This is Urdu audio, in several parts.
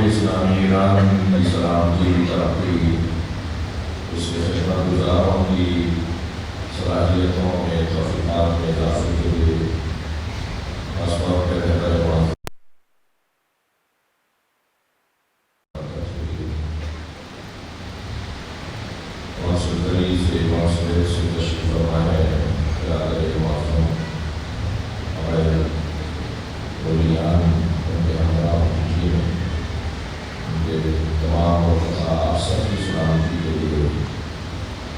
اسلامی ایران کی سلامتی ترقی، اس کے خدمت گزاروں کی صلاحیتوں میں توفیقات میں اضافے کے لیے خاص طور پہ سے تشریف فرما ہے ہمارے بولیان ان کے ہمراہ کیجیے، ان کے تمام آپ سب کی سلامتی کے لیے،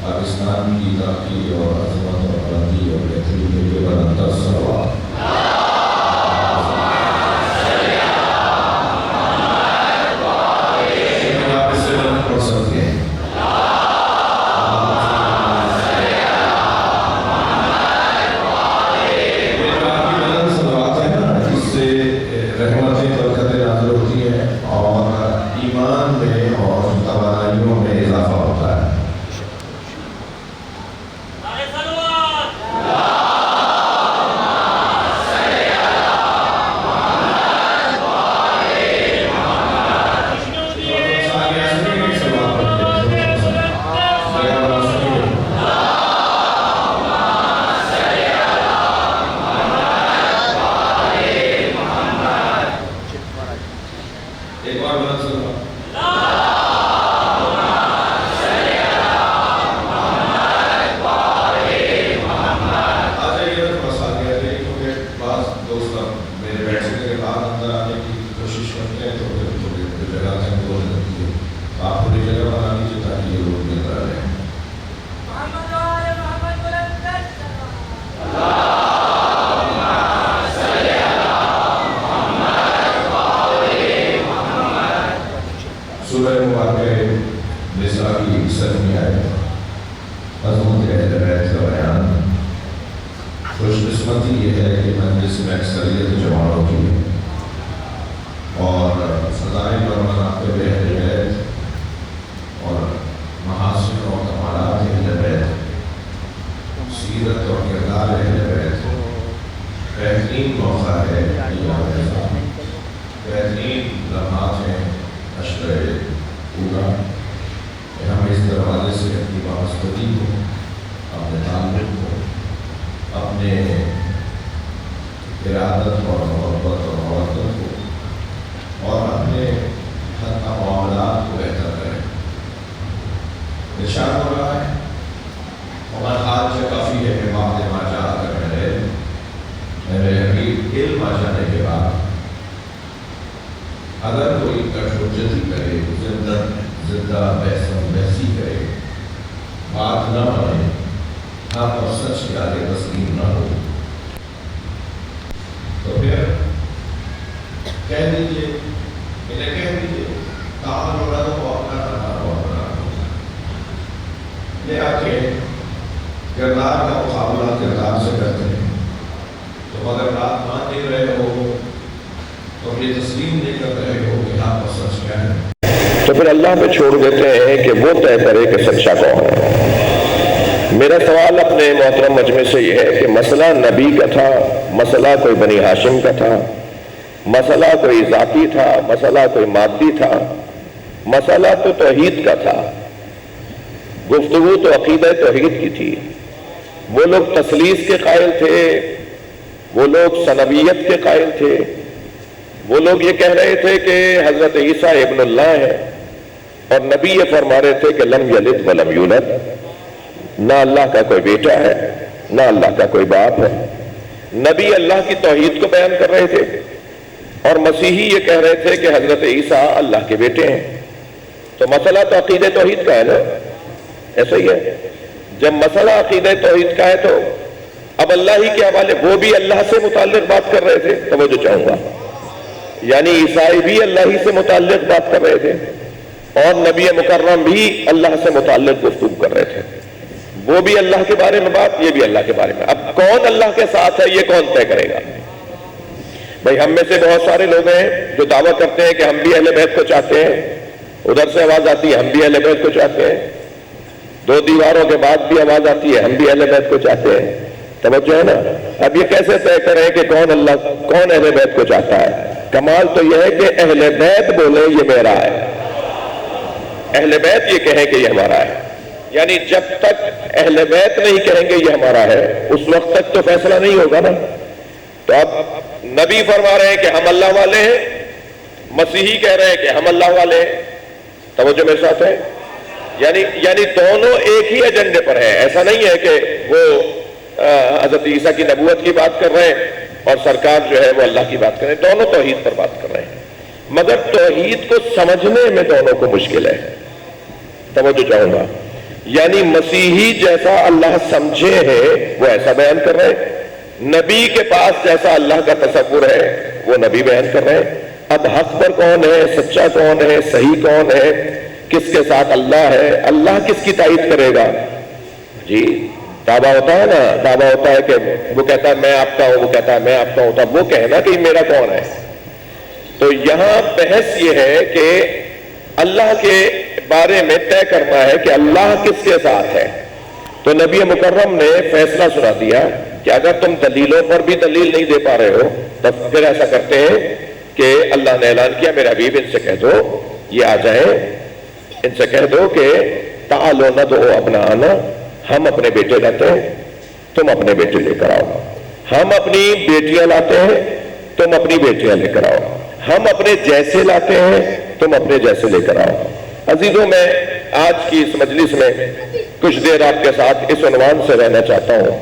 پاکستان کی ترقی اور عظمت اور بلندی اور بہتری کے لیے بلندر صلوات۔ آپ اس سے بلند پڑھ سکتے ہیں۔ رحمتیں برکتیں نازل ہوتی ہیں اور ایمان میں اور توانائیوں میں اضافہ ہوتا ہے۔ ایک بار بلند صلوات۔ سورہ مبارکہ نساء کی 7ویں آیت، عظمت اہل بیت کا بیان۔ خوش قسمتی یہ ہے کہ مجلس میں اکثریت جوانوں کی اور فضائل اور مناقب اہل بیت اور محاسن اور کمالات اہل بیت، سیرت اور کردار اہل بیت، بہترین موقع ہے، بہترین لمحات ہیں عشرہ اولا کہ ہم اس دروازے سے اپنی وابستگی کو، اپنے تعلق کو، اپنے ارادت اور محبت اور مودت کو اور اپنے حتی معاملات کو بہتر کریں۔ ارشاد ہو رہا ہے ہمارا حاج کافی ہے کہ بعد ما جاء کر میرے حبیب علم آ جانے کے بعد اگر کوئی کٹھوجتی کرے، زندہ بحثی کرے، بات نہ مانے، حق اور سچ کے آگے تسلیم نہ ہو، تو پھر کہہ دیجیے، انہیں کہہ دیجیے تعال ہو رہا تو اپنا لے آ کے کردار کا مقابلہ کردار سے کرتے ہیں، تو اگر بات مان نہیں رہے ہو تو یہ تسلیم نہیں کر رہے ہو کہ حق اور سچ کیا ہے، تو پھر اللہ پہ چھوڑ دیتے ہیں کہ وہ طے کرے کہ سچا کون ہے۔ میرا سوال اپنے محترم مجمع سے یہ ہے کہ مسئلہ نبی کا تھا، مسئلہ کوئی بنی ہاشم کا تھا، مسئلہ کوئی ذاتی تھا، مسئلہ کوئی مادی تھا، مسئلہ تو توحید کا تھا، گفتگو تو عقیدہ توحید کی تھی۔ وہ لوگ تثلیث کے قائل تھے، وہ لوگ ثنویت کے قائل تھے، وہ لوگ یہ کہہ رہے تھے کہ حضرت عیسیٰ ابن اللہ ہے، اور نبی یہ فرما رہے تھے کہ لم یلد ولم یولد، نہ اللہ کا کوئی بیٹا ہے نہ اللہ کا کوئی باپ ہے۔ نبی اللہ کی توحید کو بیان کر رہے تھے اور مسیحی یہ کہہ رہے تھے کہ حضرت عیسیٰ اللہ کے بیٹے ہیں۔ تو مسئلہ تو عقیدہ توحید کا ہے نا، ایسا ہی ہے۔ جب مسئلہ عقیدہ توحید کا ہے تو اب اللہ ہی کے حوالے وہ بھی اللہ سے متعلق بات کر رہے تھے، توجہ چاہوں گا، یعنی عیسائی بھی اللہ ہی سے متعلق بات کر رہے تھے اور نبی مکرم بھی اللہ سے متعلق گفتگو کر رہے تھے، وہ بھی اللہ کے بارے میں بات، یہ بھی اللہ کے بارے میں۔ اب کون اللہ کے ساتھ ہے یہ کون طے کرے گا؟ بھائی ہم میں سے بہت سارے لوگ ہیں جو دعویٰ کرتے ہیں کہ ہم بھی اہل بیت کو چاہتے ہیں، ادھر سے آواز آتی ہے ہم بھی اہل بیت کو چاہتے ہیں، دو دیواروں کے بعد بھی آواز آتی ہے ہم بھی اہل بیت کو چاہتے ہیں، توجہ ہے نا۔ اب یہ کیسے طے کریں کہ کون اہل بیت کو چاہتا ہے؟ کمال تو یہ ہے کہ اہل بیت بولے یہ میرا ہے، اہل بیت یہ کہیں کہ یہ ہمارا ہے، یعنی جب تک اہل بیت نہیں کہیں گے یہ ہمارا ہے اس وقت تک تو فیصلہ نہیں ہوگا نا۔ تو اب نبی فرما رہے ہیں کہ ہم اللہ والے ہیں، مسیحی کہہ رہے ہیں کہ ہم اللہ والے ہیں، توجہ میرے ساتھ ہے، یعنی دونوں ایک ہی ایجنڈے پر ہیں۔ ایسا نہیں ہے کہ وہ حضرت عیسیٰ کی نبوت کی بات کر رہے ہیں اور سرکار جو ہے وہ اللہ کی بات کر رہے ہیں، دونوں توحید پر بات کر رہے ہیں، مگر توحید کو سمجھنے میں دونوں کو مشکل ہے۔ توجہ چاہوں گا، یعنی مسیحی جیسا اللہ سمجھے ہے وہ ایسا بیان کر رہے ہیں، نبی کے پاس جیسا اللہ کا تصور ہے وہ نبی بیان کر رہے ہیں۔ اب حق پر کون ہے، سچا کون ہے، صحیح کون ہے، کس کے ساتھ اللہ ہے، اللہ کس کی تائید کرے گا؟ جی دعویٰ ہوتا ہے نا، دعویٰ ہوتا ہے کہ وہ کہتا ہے میں آپ کا ہوں، وہ کہتا ہے میں آپ کا ہوں، تب وہ کہنا کہ میرا کون ہے۔ تو یہاں بحث یہ ہے کہ اللہ کے بارے میں طے کرنا ہے کہ اللہ کس کے ساتھ ہے۔ تو نبی مکرم نے فیصلہ سنا دیا کہ اگر تم دلیلوں پر بھی دلیل نہیں دے پا رہے ہو تو پھر ایسا کرتے ہیں کہ اللہ نے اعلان کیا میرے حبیب ان سے کہہ دو یہ آ جائیں، ان سے کہہ دو کہ تعالوا ندعو ابناءنا، ہم اپنے بیٹے لاتے ہیں تم اپنے بیٹے لے کر آؤ، ہم اپنی بیٹیاں لاتے ہیں تم اپنی بیٹیاں لے کر آؤ، ہم اپنے جیسے لاتے ہیں تم اپنے جیسے لے کر آؤ۔ عزیزوں میں آج کی اس مجلس میں کچھ دیر آپ کے ساتھ اس عنوان سے رہنا چاہتا ہوں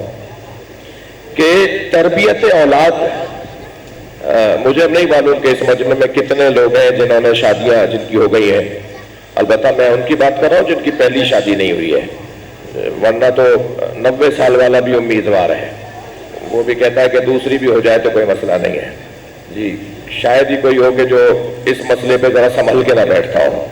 کہ تربیت اولاد، مجھے نہیں معلوم کہ اس مجمع میں کتنے لوگ ہیں جنہوں نے شادیاں جن کی ہو گئی ہیں، البتہ میں ان کی بات کر رہا ہوں جن کی پہلی شادی نہیں ہوئی ہے، ورنہ تو 90 سال والا بھی امیدوار ہے، وہ بھی کہتا ہے کہ دوسری بھی ہو جائے تو کوئی مسئلہ نہیں ہے۔ جی شاید ہی کوئی ہو کہ جو اس مسئلے پہ ذرا سنبھل کے نہ بیٹھتا ہو،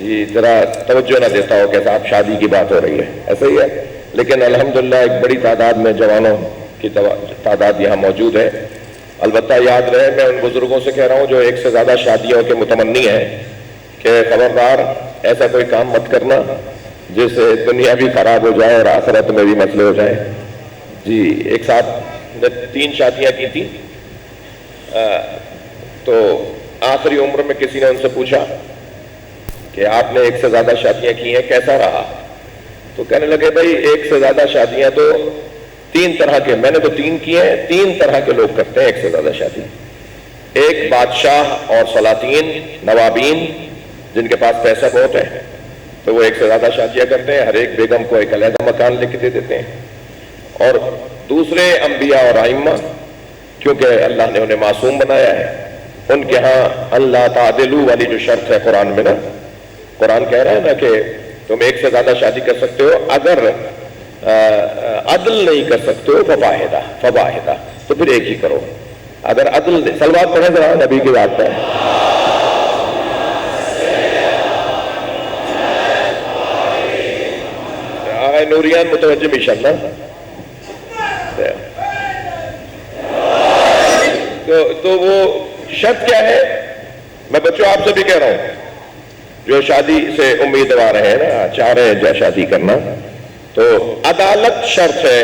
جی ذرا توجہ نہ دیتا ہو کہ صاحب شادی کی بات ہو رہی ہے، ایسا ہی ہے۔ لیکن الحمدللہ ایک بڑی تعداد میں جوانوں کی تعداد یہاں موجود ہے۔ البتہ یاد رہے میں ان بزرگوں سے کہہ رہا ہوں جو ایک سے زیادہ شادیوں کے متمنی ہیں کہ خبردار ایسا کوئی کام مت کرنا جس سے دنیا بھی خراب ہو جائے اور آخرت میں بھی مسئلے ہو جائیں۔ جی ایک ساتھ 3 شادیاں کی تھی، تو آخری عمر میں کسی نے ان سے پوچھا کہ آپ نے ایک سے زیادہ شادیاں کی ہیں کیسا رہا؟ تو کہنے لگے بھائی ایک سے زیادہ شادیاں تو 3 طرح کے، میں نے تو 3 کی ہیں، 3 طرح کے لوگ کرتے ہیں ایک سے زیادہ شادی۔ ایک بادشاہ اور سلاطین نوابین جن کے پاس پیسہ بہت ہے تو وہ ایک سے زیادہ شادیاں کرتے ہیں، ہر ایک بیگم کو ایک علیحدہ مکان لے کے دے دیتے ہیں۔ اور دوسرے انبیاء اور ائمہ، کیونکہ اللہ نے انہیں معصوم بنایا ہے، ان کے ہاں اللہ تعدلوا والی جو شرط ہے قرآن میں نا، قرآن کہہ رہا ہے نا کہ تم ایک سے زیادہ شادی کر سکتے ہو، اگر عدل نہیں کر سکتے ہو فواحدہ تو پھر ایک ہی کرو، اگر عدل سلوات پڑھیں ذرا نبی کی بات ہے۔ نوریان متوجہ انشاءاللہ۔ تو وہ شرط کیا ہے؟ میں بچوں آپ سے بھی کہہ رہا ہوں جو شادی سے امیدوار ہیں نا، چاہ رہے ہیں شادی کرنا، تو عدالت شرط ہے۔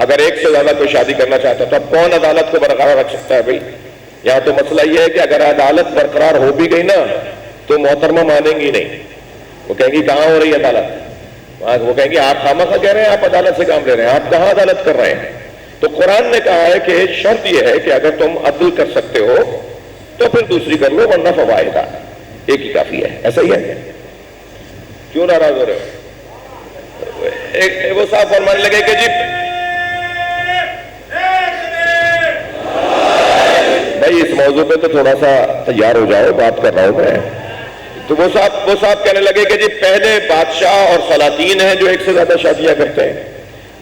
اگر ایک سے زیادہ کوئی شادی کرنا چاہتا ہے تو اب کون عدالت کو برقرار رکھ سکتا ہے بھائی؟ یہاں تو مسئلہ یہ ہے کہ اگر عدالت برقرار ہو بھی گئی نا تو محترمہ مانیں گی نہیں، وہ کہیں گی کہاں ہو رہی ہے عدالت؟ وہ کہیں گے آپ خامخواہ کہہ رہے ہیں آپ عدالت سے کام لے رہے ہیں، آپ کہاں عدالت کر رہے ہیں؟ تو قرآن نے کہا ہے کہ شرط یہ ہے کہ اگر تم عدل کر سکتے ہو تو پھر دوسری کر لو، ورنہ فواحدہ، ایک ہی کافی ہے۔ ایسا ہی ہے؟ کیوں ناراض ہو رہے ہو؟ وہ صاحب فرمانے لگے کہ جی بھائی اس موضوع پہ تو تھوڑا سا تیار ہو جاؤ، بات کر رہا ہوں میں۔ تو وہ صاحب کہنے لگے کہ جی پہلے بادشاہ اور سلاطین ہیں جو ایک سے زیادہ شادیاں کرتے ہیں،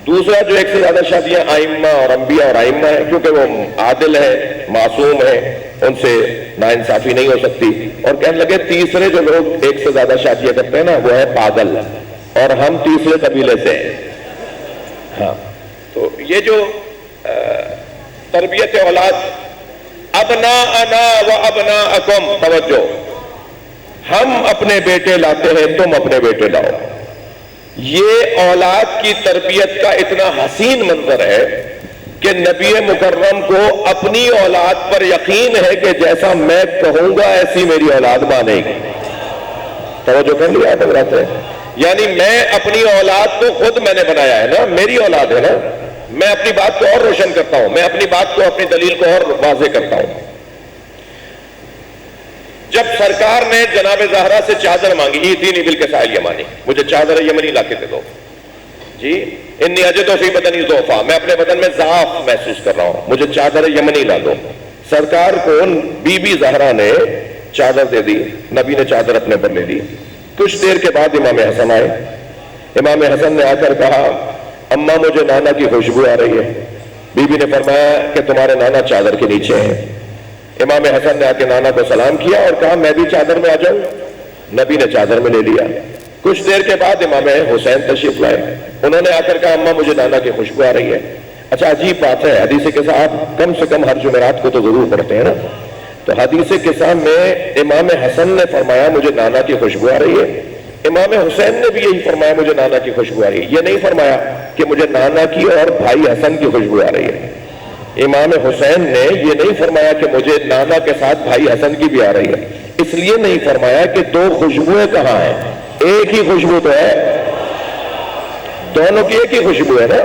دوسرا جو ایک سے زیادہ شادیاں ائمہ اور انبیاء اور ائمہ ہیں، کیونکہ وہ عادل ہیں، معصوم ہیں، ان سے ناانصافی نہیں ہو سکتی، اور کہنے لگے تیسرے جو لوگ ایک سے زیادہ شادیاں کرتے ہیں نا وہ ہے پاگل، اور ہم تیسرے قبیلے سے ہیں۔ ہاں تو یہ جو تربیت اولاد، ابناءنا و ابناءکم، توجہ، ہم اپنے بیٹے لاتے ہیں تم اپنے بیٹے لاؤ، یہ اولاد کی تربیت کا اتنا حسین منظر ہے کہ نبی مکرم کو اپنی اولاد پر یقین ہے کہ جیسا میں کہوں گا ایسی میری اولاد مانے گی. توجہ کر لیا حضرات؟ یعنی میں اپنی اولاد کو خود میں نے بنایا ہے نا، میری اولاد ہے نا، میں اپنی بات کو اور روشن کرتا ہوں، میں اپنی بات کو، اپنی دلیل کو اور واضح کرتا ہوں. جب سرکار نے جناب زہرا سے چادر مانگی، ایتینی بالکساء یمانی، مجھے چادر یمنی لا کے دے دو. جی انی اجد فی بدنی ضعفا، میں اپنے بدن میں ضعف محسوس کر رہا ہوں، مجھے چادر یمنی لا دو. سرکار کو بی بی زہرا نے چادر دے دی، نبی نے چادر اپنے پر لے لی. کچھ دیر کے بعد امام حسن آئے. امام حسن نے آ کر کہا اماں مجھے نانا کی خوشبو آ رہی ہے. بی بی نے فرمایا کہ تمہارے نانا چادر کے نیچے ہیں. امام حسن نے آ کے نانا کو سلام کیا اور کہا میں بھی چادر میں آ جاؤں. نبی نے چادر میں لے لیا. کچھ دیر کے بعد امام حسین تشریف لائے. انہوں نے آ کر کہا اماں مجھے نانا کی خوشبو آ رہی ہے. اچھا عجیب بات ہے، حدیث قصہ آپ کم سے کم ہر جمعرات کو تو ضرور پڑھتے ہیں نا، تو حدیث قصہ میں امام حسن نے فرمایا مجھے نانا کی خوشبو آ رہی ہے، امام حسین نے بھی یہی فرمایا مجھے نانا کی خوشبو آ رہی ہے. یہ نہیں فرمایا کہ مجھے نانا کی اور بھائی حسن کی خوشبو آ رہی ہے. امام حسین نے یہ نہیں فرمایا کہ مجھے نانا کے ساتھ بھائی حسن کی بھی آ رہی ہے. اس لیے نہیں فرمایا کہ دو خوشبوئیں کہاں ہیں، ایک ہی خوشبو تو ہے، دونوں کی ایک ہی خوشبو ہے نا.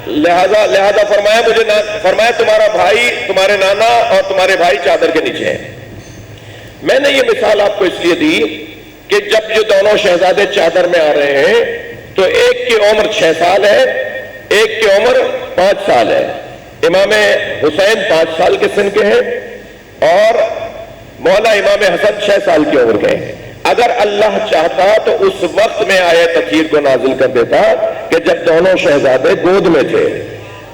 لہذا فرمایا تمہارا بھائی، تمہارے نانا اور تمہارے بھائی چادر کے نیچے ہیں. میں نے یہ مثال آپ کو اس لیے دی کہ جب یہ دونوں شہزادے چادر میں آ رہے ہیں تو ایک کی عمر 6 سال ہے، ایک کی عمر 5 سال ہے. امام حسین 5 سال کے سن کے ہیں اور مولا امام حسن 6 سال کی عمر کے ہیں. اگر اللہ چاہتا تو اس وقت میں آیت تطہیر کو نازل کر دیتا کہ جب دونوں شہزادے گود میں تھے.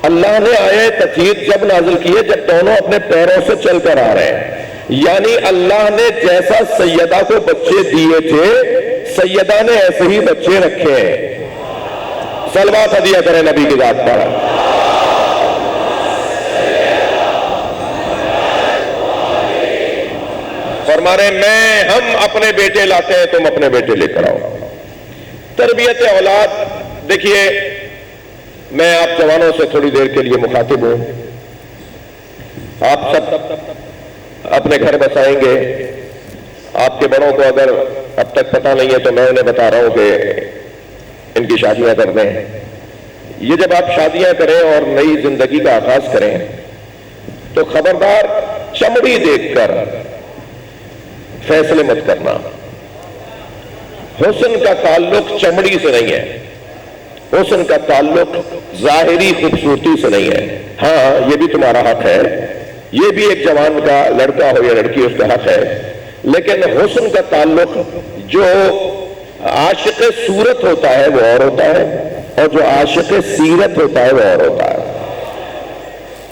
اللہ نے آیت تطہیر جب نازل کی ہے جب دونوں اپنے پیروں سے چل کر آ رہے ہیں. یعنی اللہ نے جیسا سیدہ کو بچے دیے تھے سیدہ نے ایسے ہی بچے رکھے ہیں. صلوات ہدیہ کریں نبی کی ذات پر. فرما رہے ہم اپنے بیٹے لاتے ہیں، تم اپنے بیٹے لے کر آؤ. تربیت اولاد. دیکھیے میں آپ جوانوں سے تھوڑی دیر کے لیے مخاطب ہوں. آپ سب اپنے گھر بسائیں گے. آپ کے بڑوں کو اگر اب تک پتہ نہیں ہے تو میں انہیں بتا رہا ہوں کہ ان کی شادیاں کر دیں. یہ جب آپ شادیاں کریں اور نئی زندگی کا آغاز کریں تو خبردار چمڑی دیکھ کر فیصلے مت کرنا. حسن کا تعلق چمڑی سے نہیں ہے، حسن کا تعلق ظاہری خوبصورتی سے نہیں ہے. ہاں یہ بھی تمہارا حق ہے، یہ بھی ایک جوان کا لڑکا ہو یا لڑکی اس کا حق ہے، لیکن حسن کا تعلق جو عاشق صورت ہوتا ہے وہ اور ہوتا ہے اور جو عاشق سیرت ہوتا ہے وہ اور ہوتا ہے.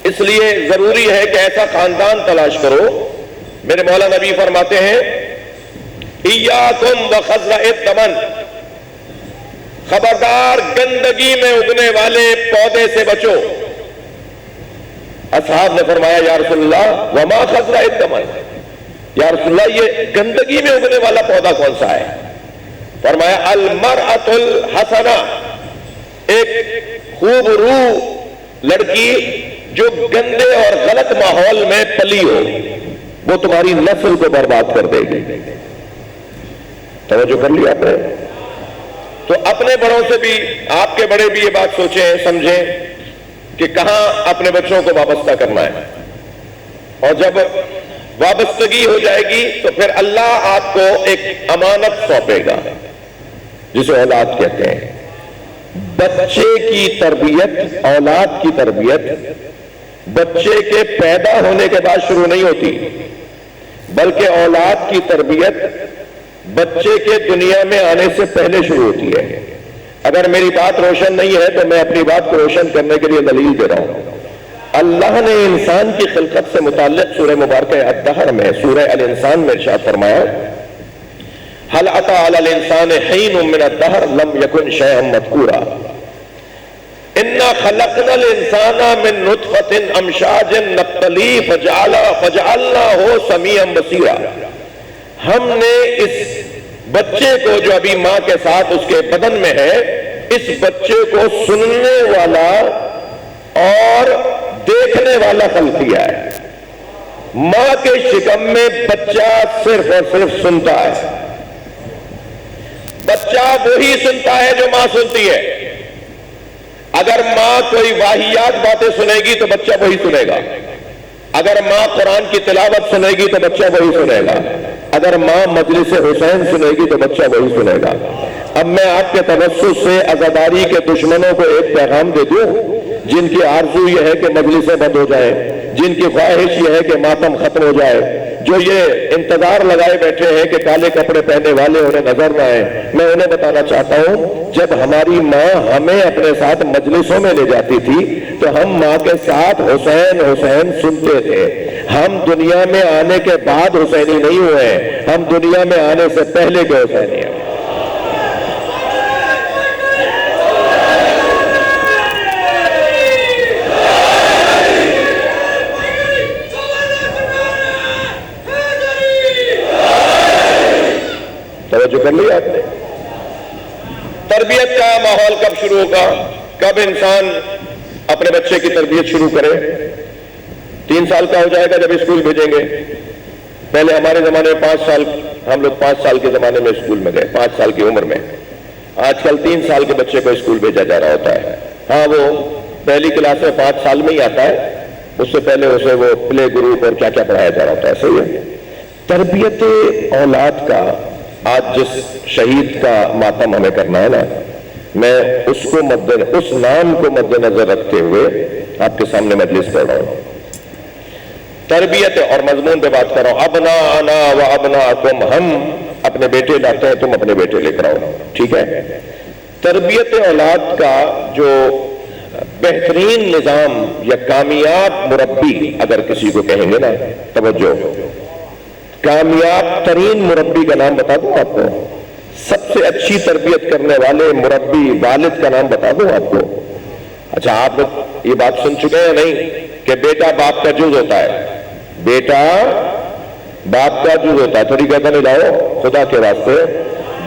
اس لیے ضروری ہے کہ ایسا خاندان تلاش کرو. میرے مولا نبی فرماتے ہیں ایاکم وخزرع الدمن، خبردار گندگی میں اگنے والے پودے سے بچو. اصحاب نے فرمایا یا رسول اللہ وما خزرع الدمن، یا رسول اللہ یہ گندگی میں اگنے والا پودا کون سا ہے؟ فرمایا المرأۃ الحسنہ، ایک خوب روح لڑکی جو گندے اور غلط ماحول میں پلی ہو وہ تمہاری نسل کو برباد کر دے گی. توجہ کر لیا آپ نے؟ تو اپنے بڑوں سے بھی، آپ کے بڑے بھی یہ بات سوچیں سمجھیں کہ کہاں اپنے بچوں کو وابستہ کرنا ہے. اور جب وابستگی ہو جائے گی تو پھر اللہ آپ کو ایک امانت سونپے گا جسے اولاد کہتے ہیں. بچے کی تربیت، اولاد کی تربیت بچے کے پیدا ہونے کے بعد شروع نہیں ہوتی، بلکہ اولاد کی تربیت بچے کے دنیا میں آنے سے پہلے شروع ہوتی ہے. اگر میری بات روشن نہیں ہے تو میں اپنی بات کو روشن کرنے کے لیے دلیل دے رہا ہوں. اللہ نے انسان کی خلقت سے متعلق سورہ مبارکہ الدہر میں سورہ الانسان میں ارشاد فرمایا هل أتى على الإنسان حين من الدهر لم يكن شيئا مذكورا إنا خلقنا الإنسان من نطفة أمشاج نبتليه فجعلناه سميعا بصيرا. ہم نے اس بچے کو جو ابھی ماں کے ساتھ اس کے بدن میں ہے، اس بچے کو سننے والا اور دیکھنے والا خلق کیا ہے۔ ماں کے شکم میں بچہ صرف اور صرف سنتا ہے، بچہ وہی سنتا ہے جو ماں سنتی ہے۔ اگر ماں کوئی واہیات باتیں سنے گی تو بچہ وہی سنے گا، اگر ماں قرآن کی تلاوت سنے گی تو بچہ وہی سنے گا، اگر ماں مجلس حسین سنے گی تو بچہ وہی سنے گا۔ اب میں آپ کے توسط سے عزاداری کے دشمنوں کو ایک پیغام دے دوں، جن کی آرزو یہ ہے کہ مجلسیں بند ہو جائیں، جن کی خواہش یہ ہے کہ ماتم ختم ہو جائے، جو یہ انتظار لگائے بیٹھے ہیں کہ کالے کپڑے پہنے والے انہیں نظر نہ آئے، میں انہیں بتانا چاہتا ہوں جب ہماری ماں ہمیں اپنے ساتھ مجلسوں میں لے جاتی تھی تو ہم ماں کے ساتھ حسین حسین سنتے تھے۔ ہم دنیا میں آنے کے بعد حسینی نہیں ہوئے، ہم دنیا میں آنے سے پہلے کے حسینی ہیں۔ توجہ کر لیا آپ نے؟ تربیت کا ماحول کب شروع ہوگا؟ کب انسان اپنے بچے کی تربیت شروع کرے؟ 3 سال کا ہو جائے گا جب اسکول بھیجیں گے۔ پہلے ہمارے زمانے میں 5 سال، ہم لوگ 5 سال کے زمانے میں اسکول میں گئے، 5 سال کی عمر میں۔ آج کل 3 سال کے بچے کو اسکول بھیجا جا رہا ہوتا ہے۔ ہاں، وہ پہلی کلاس میں 5 سال میں ہی آتا ہے، اس سے پہلے اسے وہ پلے گروپ اور کیا کیا پڑھایا جا رہا ہوتا ہے۔ صحیح ہے؟ تربیت اولاد کا آج جس شہید کا ماتم ہمیں کرنا ہے نا، میں اس نام کو مد نظر رکھتے ہوئے آپ کے سامنے مجلس پڑھ رہا ہوں۔ تربیت اور مضمون پہ بات کر رہا ہوں۔ ابناءنا و ابناءکم، ہم اپنے بیٹے لاتے ہیں، تم اپنے بیٹے لے کر آؤ، ٹھیک ہے؟ تربیت اولاد کا جو بہترین نظام یا کامیاب مربی اگر کسی کو کہیں گے نا، توجہ، کامیاب ترین مربی کا نام بتا دوں آپ کو؟ سب سے اچھی تربیت کرنے والے مربی والد کا نام بتا دوں آپ کو؟ اچھا، آپ یہ بات سن چکے ہیں نہیں کہ بیٹا باپ کا جز ہوتا ہے؟ بیٹا باپ کا جز ہوتا ہے، تھوڑی کہتا نہیں لاؤ خدا کے واسطے،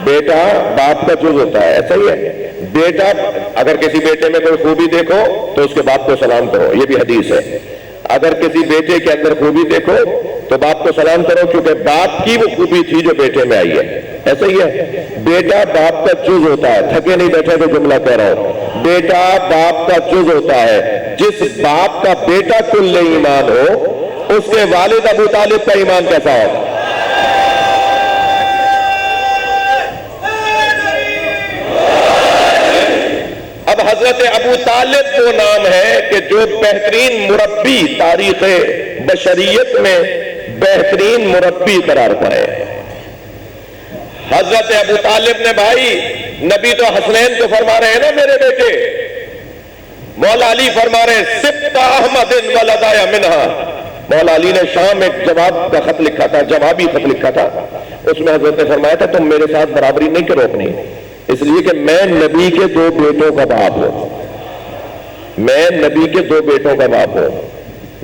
بیٹا باپ کا جز ہوتا ہے، ایسا ہی ہے؟ بیٹا، اگر کسی بیٹے میں کوئی خوبی دیکھو تو اس کے باپ کو سلام کرو، یہ بھی حدیث ہے۔ اگر کسی بیٹے کے اندر خوبی دیکھو تو باپ کو سلام کرو، کیونکہ باپ کی وہ خوبی تھی جو بیٹے میں آئی ہے۔ ایسا ہی ہے؟ بیٹا باپ کا جز ہوتا ہے، تھکے نہیں بیٹھے تو جملہ کہہ رہا ہوں، بیٹا باپ کا جز ہوتا ہے۔ جس باپ کا بیٹا کل ایمان ہو، اس کے والد ابو طالب کا ایمان کیسا ہے؟ اب حضرت ابو طالب وہ نام ہے کہ جو بہترین مربی تاریخ بشریت میں بہترین مربی قرار پائے۔ حضرت ابو طالب نے، بھائی نبی تو حسنین کو فرما رہے ہیں نا میرے بیٹے، مولا علی فرما رہے ہیں سبط احمد ولدایا منہا۔ مولا علی نے شام ایک جواب کا خط لکھا تھا، جوابی خط لکھا تھا، اس میں حضرت نے فرمایا تھا تم میرے ساتھ برابری نہیں کرو اپنی، اس لیے کہ میں نبی کے 2 بیٹوں کا باپ ہوں، میں نبی کے 2 بیٹوں کا باپ ہوں۔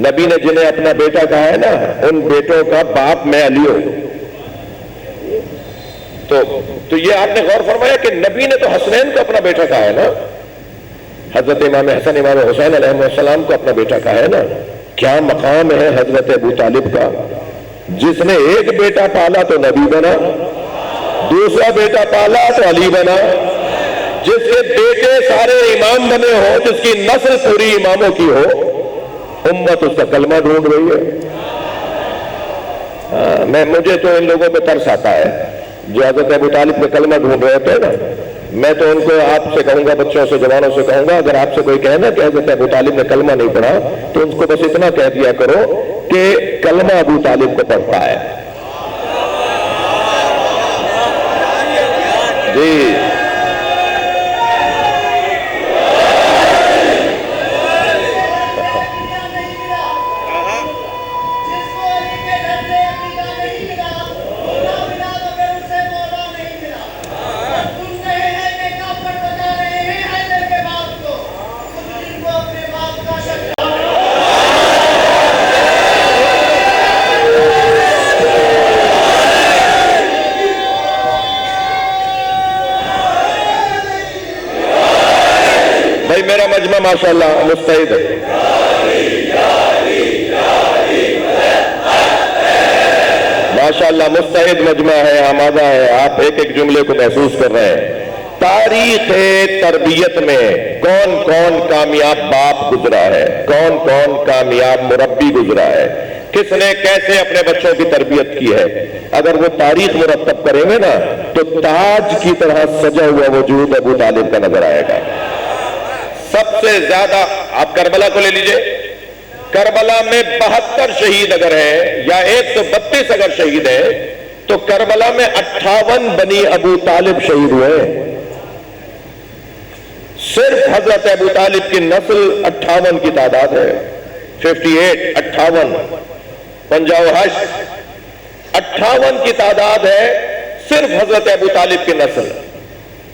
نبی نے جنہیں اپنا بیٹا کہا ہے نا، ان بیٹوں کا باپ میں علی ہوں۔ تو یہ آپ نے غور فرمایا کہ نبی نے تو حسنین کو اپنا بیٹا کہا ہے نا، حضرت امام حسن امام حسین علیہ السلام کو اپنا بیٹا کہا ہے نا۔ کیا مقام ہے حضرت ابو طالب کا، جس نے ایک بیٹا پالا تو نبی بنا، دوسرا بیٹا پالا تو علی بنا، جس کے بیٹے سارے امام بنے ہو، جس کی نسل پوری اماموں کی ہو، امت اس کا کلمہ ڈھونڈ رہی ہے۔ مجھے تو ان لوگوں پہ ترس آتا ہے جو حضرت ابو طالب پہ کلمہ ڈھونڈ رہے تھے نا۔ میں تو ان کو آپ سے کہوں گا، بچوں سے جوانوں سے کہوں گا، اگر آپ سے کوئی کہنا کہ حضرت ابو طالب نے کلمہ نہیں پڑھا تو ان کو بس اتنا کہہ دیا کرو کہ کلمہ ابو طالب کو پڑھتا ہے۔ جی میرا مجمع ماشاءاللہ مستعد ہے۔ ماشاءاللہ مستعد مجمع ہے، آمادہ ہے، آپ ایک ایک جملے کو محسوس کر رہے ہیں۔ تاریخ تربیت میں کون کون کامیاب باپ گزرا ہے، کون کون کامیاب مربی گزرا ہے، کس نے کیسے اپنے بچوں کی تربیت کی ہے، اگر وہ تاریخ مرتب کریں گے نا تو تاج کی طرح سجا ہوا وجود ابو طالب کا نظر آئے گا۔ سب سے زیادہ آپ کربلا کو لے لیجئے، کربلا میں 72 شہید اگر ہیں یا 132 اگر شہید ہیں تو کربلا میں 58 بنی ابو طالب شہید ہوئے۔ صرف حضرت ابو طالب کی نسل 58 کی تعداد ہے، 58 پنجا و حشر 58 کی تعداد ہے صرف حضرت ابو طالب کی نسل۔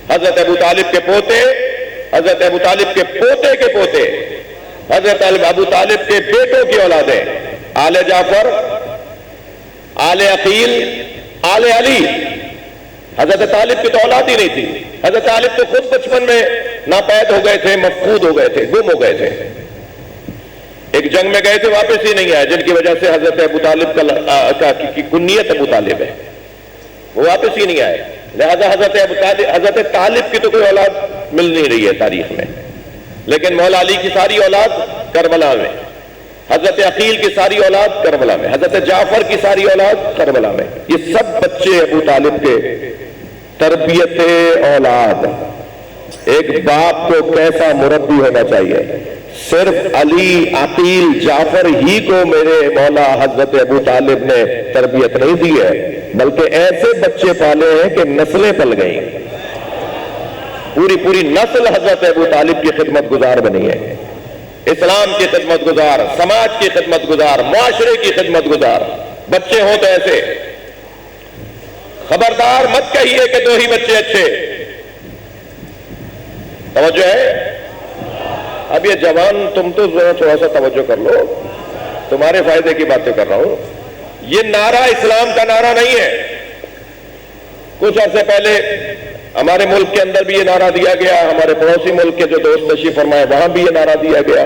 حضرت ابو طالب کے پوتے، حضرت ابو طالب کے پوتے کے پوتے، حضرت ابو طالب کے بیٹوں کی اولادیں، آل جعفر، آل عقیل، آل علی۔ حضرت طالب کی تو اولاد ہی نہیں تھی، حضرت طالب تو خود بچپن میں ناپید ہو گئے تھے، مفقود ہو گئے تھے، گم ہو گئے تھے، ایک جنگ میں گئے تھے واپس ہی نہیں آئے، جن کی وجہ سے حضرت ابو طالب کی کنیت ابو طالب ہے، وہ واپس ہی نہیں آئے۔ لہذا حضرت طالب کی تو کوئی اولاد مل نہیں رہی ہے تاریخ میں، لیکن مولا علی کی ساری اولاد کربلا میں، حضرت عقیل کی ساری اولاد کربلا میں، حضرت جعفر کی ساری اولاد کربلا میں۔ یہ سب بچے ابو طالب کے تربیت اولاد۔ ایک باپ کو کیسا مربی ہونا چاہیے؟ صرف علی، عقیل، جعفر ہی کو میرے مولا حضرت ابو طالب نے تربیت نہیں دی ہے، بلکہ ایسے بچے پالے ہیں کہ نسلیں پل گئیں، پوری نسل حضرت ابو طالب کی خدمت گزار بنی ہے، اسلام کی خدمت گزار، سماج کی خدمت گزار، معاشرے کی خدمت گزار بچے ہوں تو ایسے۔ خبردار مت کہیے کہ 2 ہی بچے اچھے، توجہ ہے؟ اب یہ جوان تم تو تھوڑا سا توجہ کر لو، تمہارے فائدے کی باتیں کر رہا ہوں۔ یہ نعرہ اسلام کا نعرہ نہیں ہے۔ کچھ عرصے پہلے ہمارے ملک کے اندر بھی یہ نعرہ دیا گیا، ہمارے پڑوسی ملک کے جو دوست تشریف فرمائے وہاں بھی یہ نعرہ دیا گیا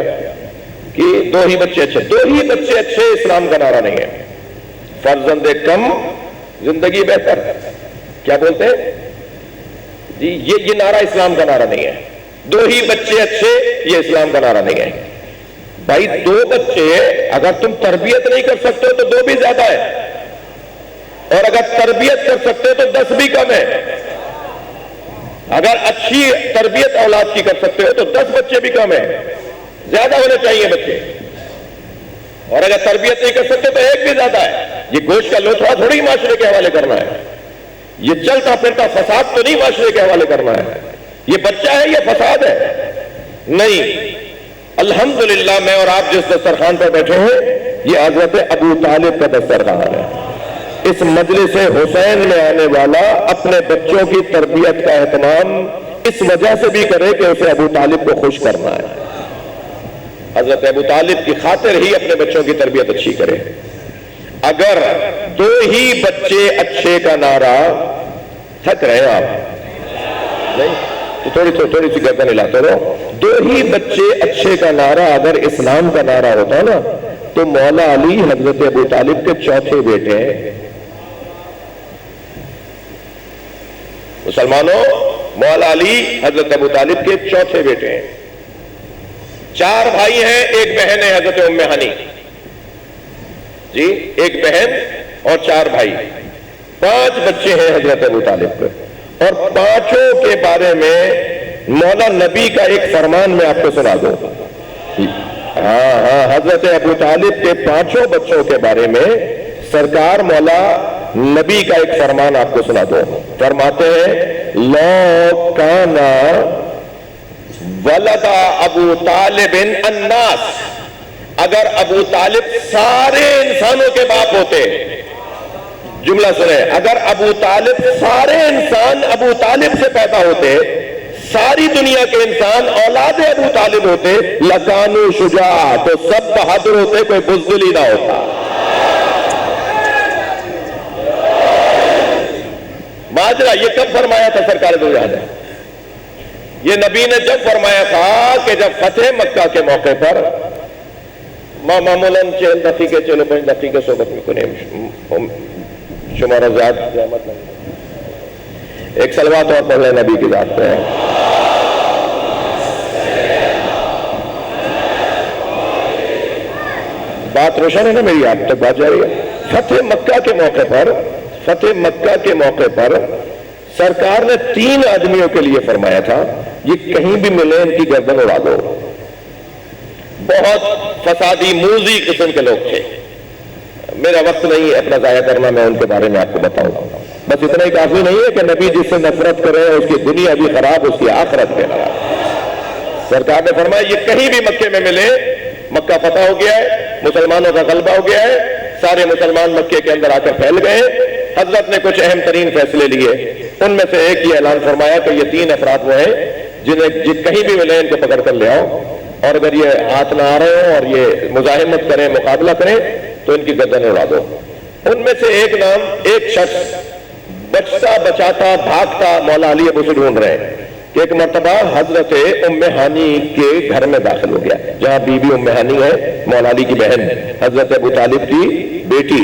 کہ 2 ہی بچے اچھے۔ 2 ہی بچے اچھے اسلام کا نعرہ نہیں ہے۔ فرزند کم زندگی بہتر، کیا بولتے ہیں جی؟ یہ نعرہ اسلام کا نعرہ نہیں ہے۔ 2 ہی بچے اچھے یہ اسلام کا نعرہ نہیں ہے بھائی۔ 2 بچے اگر تم تربیت نہیں کر سکتے تو 2 بھی زیادہ ہے، اور اگر تربیت کر سکتے تو 10 بھی کم ہے۔ اگر اچھی تربیت اولاد کی کر سکتے ہو تو 10 بچے بھی کم ہیں، زیادہ ہونے چاہیے بچے، اور اگر تربیت نہیں کر سکتے تو 1 بھی زیادہ ہے۔ یہ گوشت کا لوتھڑا تھوڑی معاشرے کے حوالے کرنا ہے، یہ چلتا پھرتا فساد تو نہیں معاشرے کے حوالے کرنا ہے۔ یہ بچہ ہے، یہ فساد ہے نہیں۔ الحمدللہ میں اور آپ جس دسترخوان پر بیٹھے ہیں یہ حضرت ابو طالب کا دسترخوان ہے۔ اس مجلس حسین میں آنے والا اپنے بچوں کی تربیت کا اہتمام اس وجہ سے بھی کرے کہ اسے ابو طالب کو خوش کرنا ہے، حضرت ابو طالب کی خاطر ہی اپنے بچوں کی تربیت اچھی کرے۔ اگر 2 ہی بچے اچھے کا نعرہ، تھک رہے ہیں آپ نہیں تو تھوڑی سی گردن ہلاتے رہو۔ 2 ہی بچے اچھے کا نعرہ اگر اسلام کا نعرہ ہوتا نا تو مولا علی حضرت ابو طالب کے 4تھے بیٹے ہیں۔ مسلمانوں، مولا علی حضرت ابو طالب کے 4تھے بیٹے ہیں۔ 4 بھائی ہیں، 1 بہن ہے حضرت ام ہانی جی، 1 بہن اور 4 بھائی، 5 بچے ہیں حضرت ابو طالب کے، اور 5 کے بارے میں مولا نبی کا ایک فرمان میں آپ کو سنا دوں۔ ہاں حضرت ابو طالب کے 5 بچوں کے بارے میں سرکار مولا نبی کا ایک فرمان آپ کو سنا دو۔ فرماتے ہیں لو کانا ولد ابو طالب الناس، اگر ابو طالب سارے انسانوں کے باپ ہوتے، جملہ سنیں، اگر ابو طالب سارے انسان ابو طالب سے پیدا ہوتے، ساری دنیا کے انسان اولاد ابو طالب ہوتے، لکانو شجاع، تو سب بہادر ہوتے، کوئی بزدلی نہ ہوتا۔ ماجرا یہ کب فرمایا تھا سرکار دو جہاں نے؟ یہ نبی نے جب فرمایا تھا کہ جب فتح مکہ کے موقع پر معمولاً 4 دقیقے 5 دقیقے صحبت میں کنیم شمارہ زیادہ رحمت نہیں. ایک صلوات اور پڑھ لیں نبی کی ذات پہ. بات روشن ہے نا میری؟ آپ تک بات جا رہی ہے؟ فتح مکہ کے موقع پر سرکار نے 3 آدمیوں کے لیے فرمایا تھا یہ کہیں بھی ملے ان کی گردن اڑا دو. بہت فسادی موذی قسم کے لوگ تھے. میرا وقت نہیں ہے اپنا ضائع کرنا، میں ان کے بارے میں آپ کو بتاؤں. بس اتنا ہی کافی نہیں ہے کہ نبی جس سے نفرت کرے اس کی دنیا بھی خراب، اس کی آخرت بھی خراب. سرکار نے فرمایا یہ کہیں بھی مکے میں ملے. مکہ فتح ہو گیا ہے، مسلمانوں کا غلبہ ہو گیا ہے، سارے مسلمان مکے کے اندر آ کر پھیل گئے. حضرت نے کچھ اہم ترین فیصلے لیے. ان میں سے ایک یہ اعلان فرمایا کہ یہ 3 افراد وہ ہیں جنہیں کہیں بھی ملے ان کو پکڑ کر لے آؤ، اور اگر یہ ہاتھ نہ آ رہے ہوں اور یہ مزاحمت کریں، مقابلہ کریں تو ان کی گردن اڑا دو. ان میں سے ایک شخص بچتا بچاتا بھاگتا مولا علی ابو سے ڈھونڈ رہے ہیں کہ ایک مرتبہ حضرت ام ہانی کے گھر میں داخل ہو گیا، جہاں بی بی ام ہانی ہے مولا علی کی بہن، حضرت ابو طالب کی بیٹی.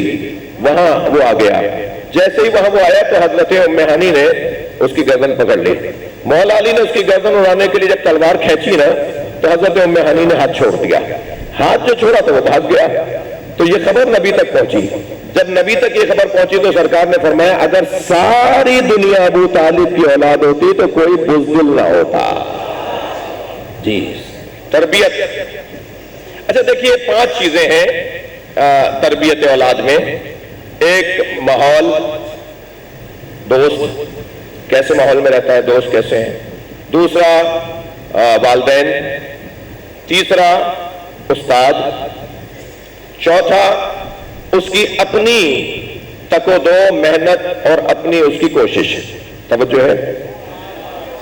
وہاں وہ آ گیا. جیسے ہی وہاں وہ آیا تو حضرت ام ہانی نے اس کی گردن پکڑ لی. مولا علی نے اس کی گردن اڑانے کے لیے جب تلوار کھینچی نا تو حضرت ام ہانی نے ہاتھ چھوڑ دیا. ہاتھ جو چھوڑا تو وہ بھاگ گیا. تو یہ خبر نبی تک پہنچی. جب نبی تک یہ خبر پہنچی تو سرکار نے فرمایا اگر ساری دنیا ابو طالب کی اولاد ہوتی تو کوئی بزدل نہ ہوتا. جی تربیت. اچھا دیکھیے 5 چیزیں ہیں تربیت اولاد میں. ایک ماحول، دوست کیسے ماحول میں رہتا ہے، دوست کیسے ہیں. دوسرا والدین. تیسرا استاد. چوتھا اس کی اپنی تک و دو محنت اور اپنی اس کی کوشش، توجہ ہے.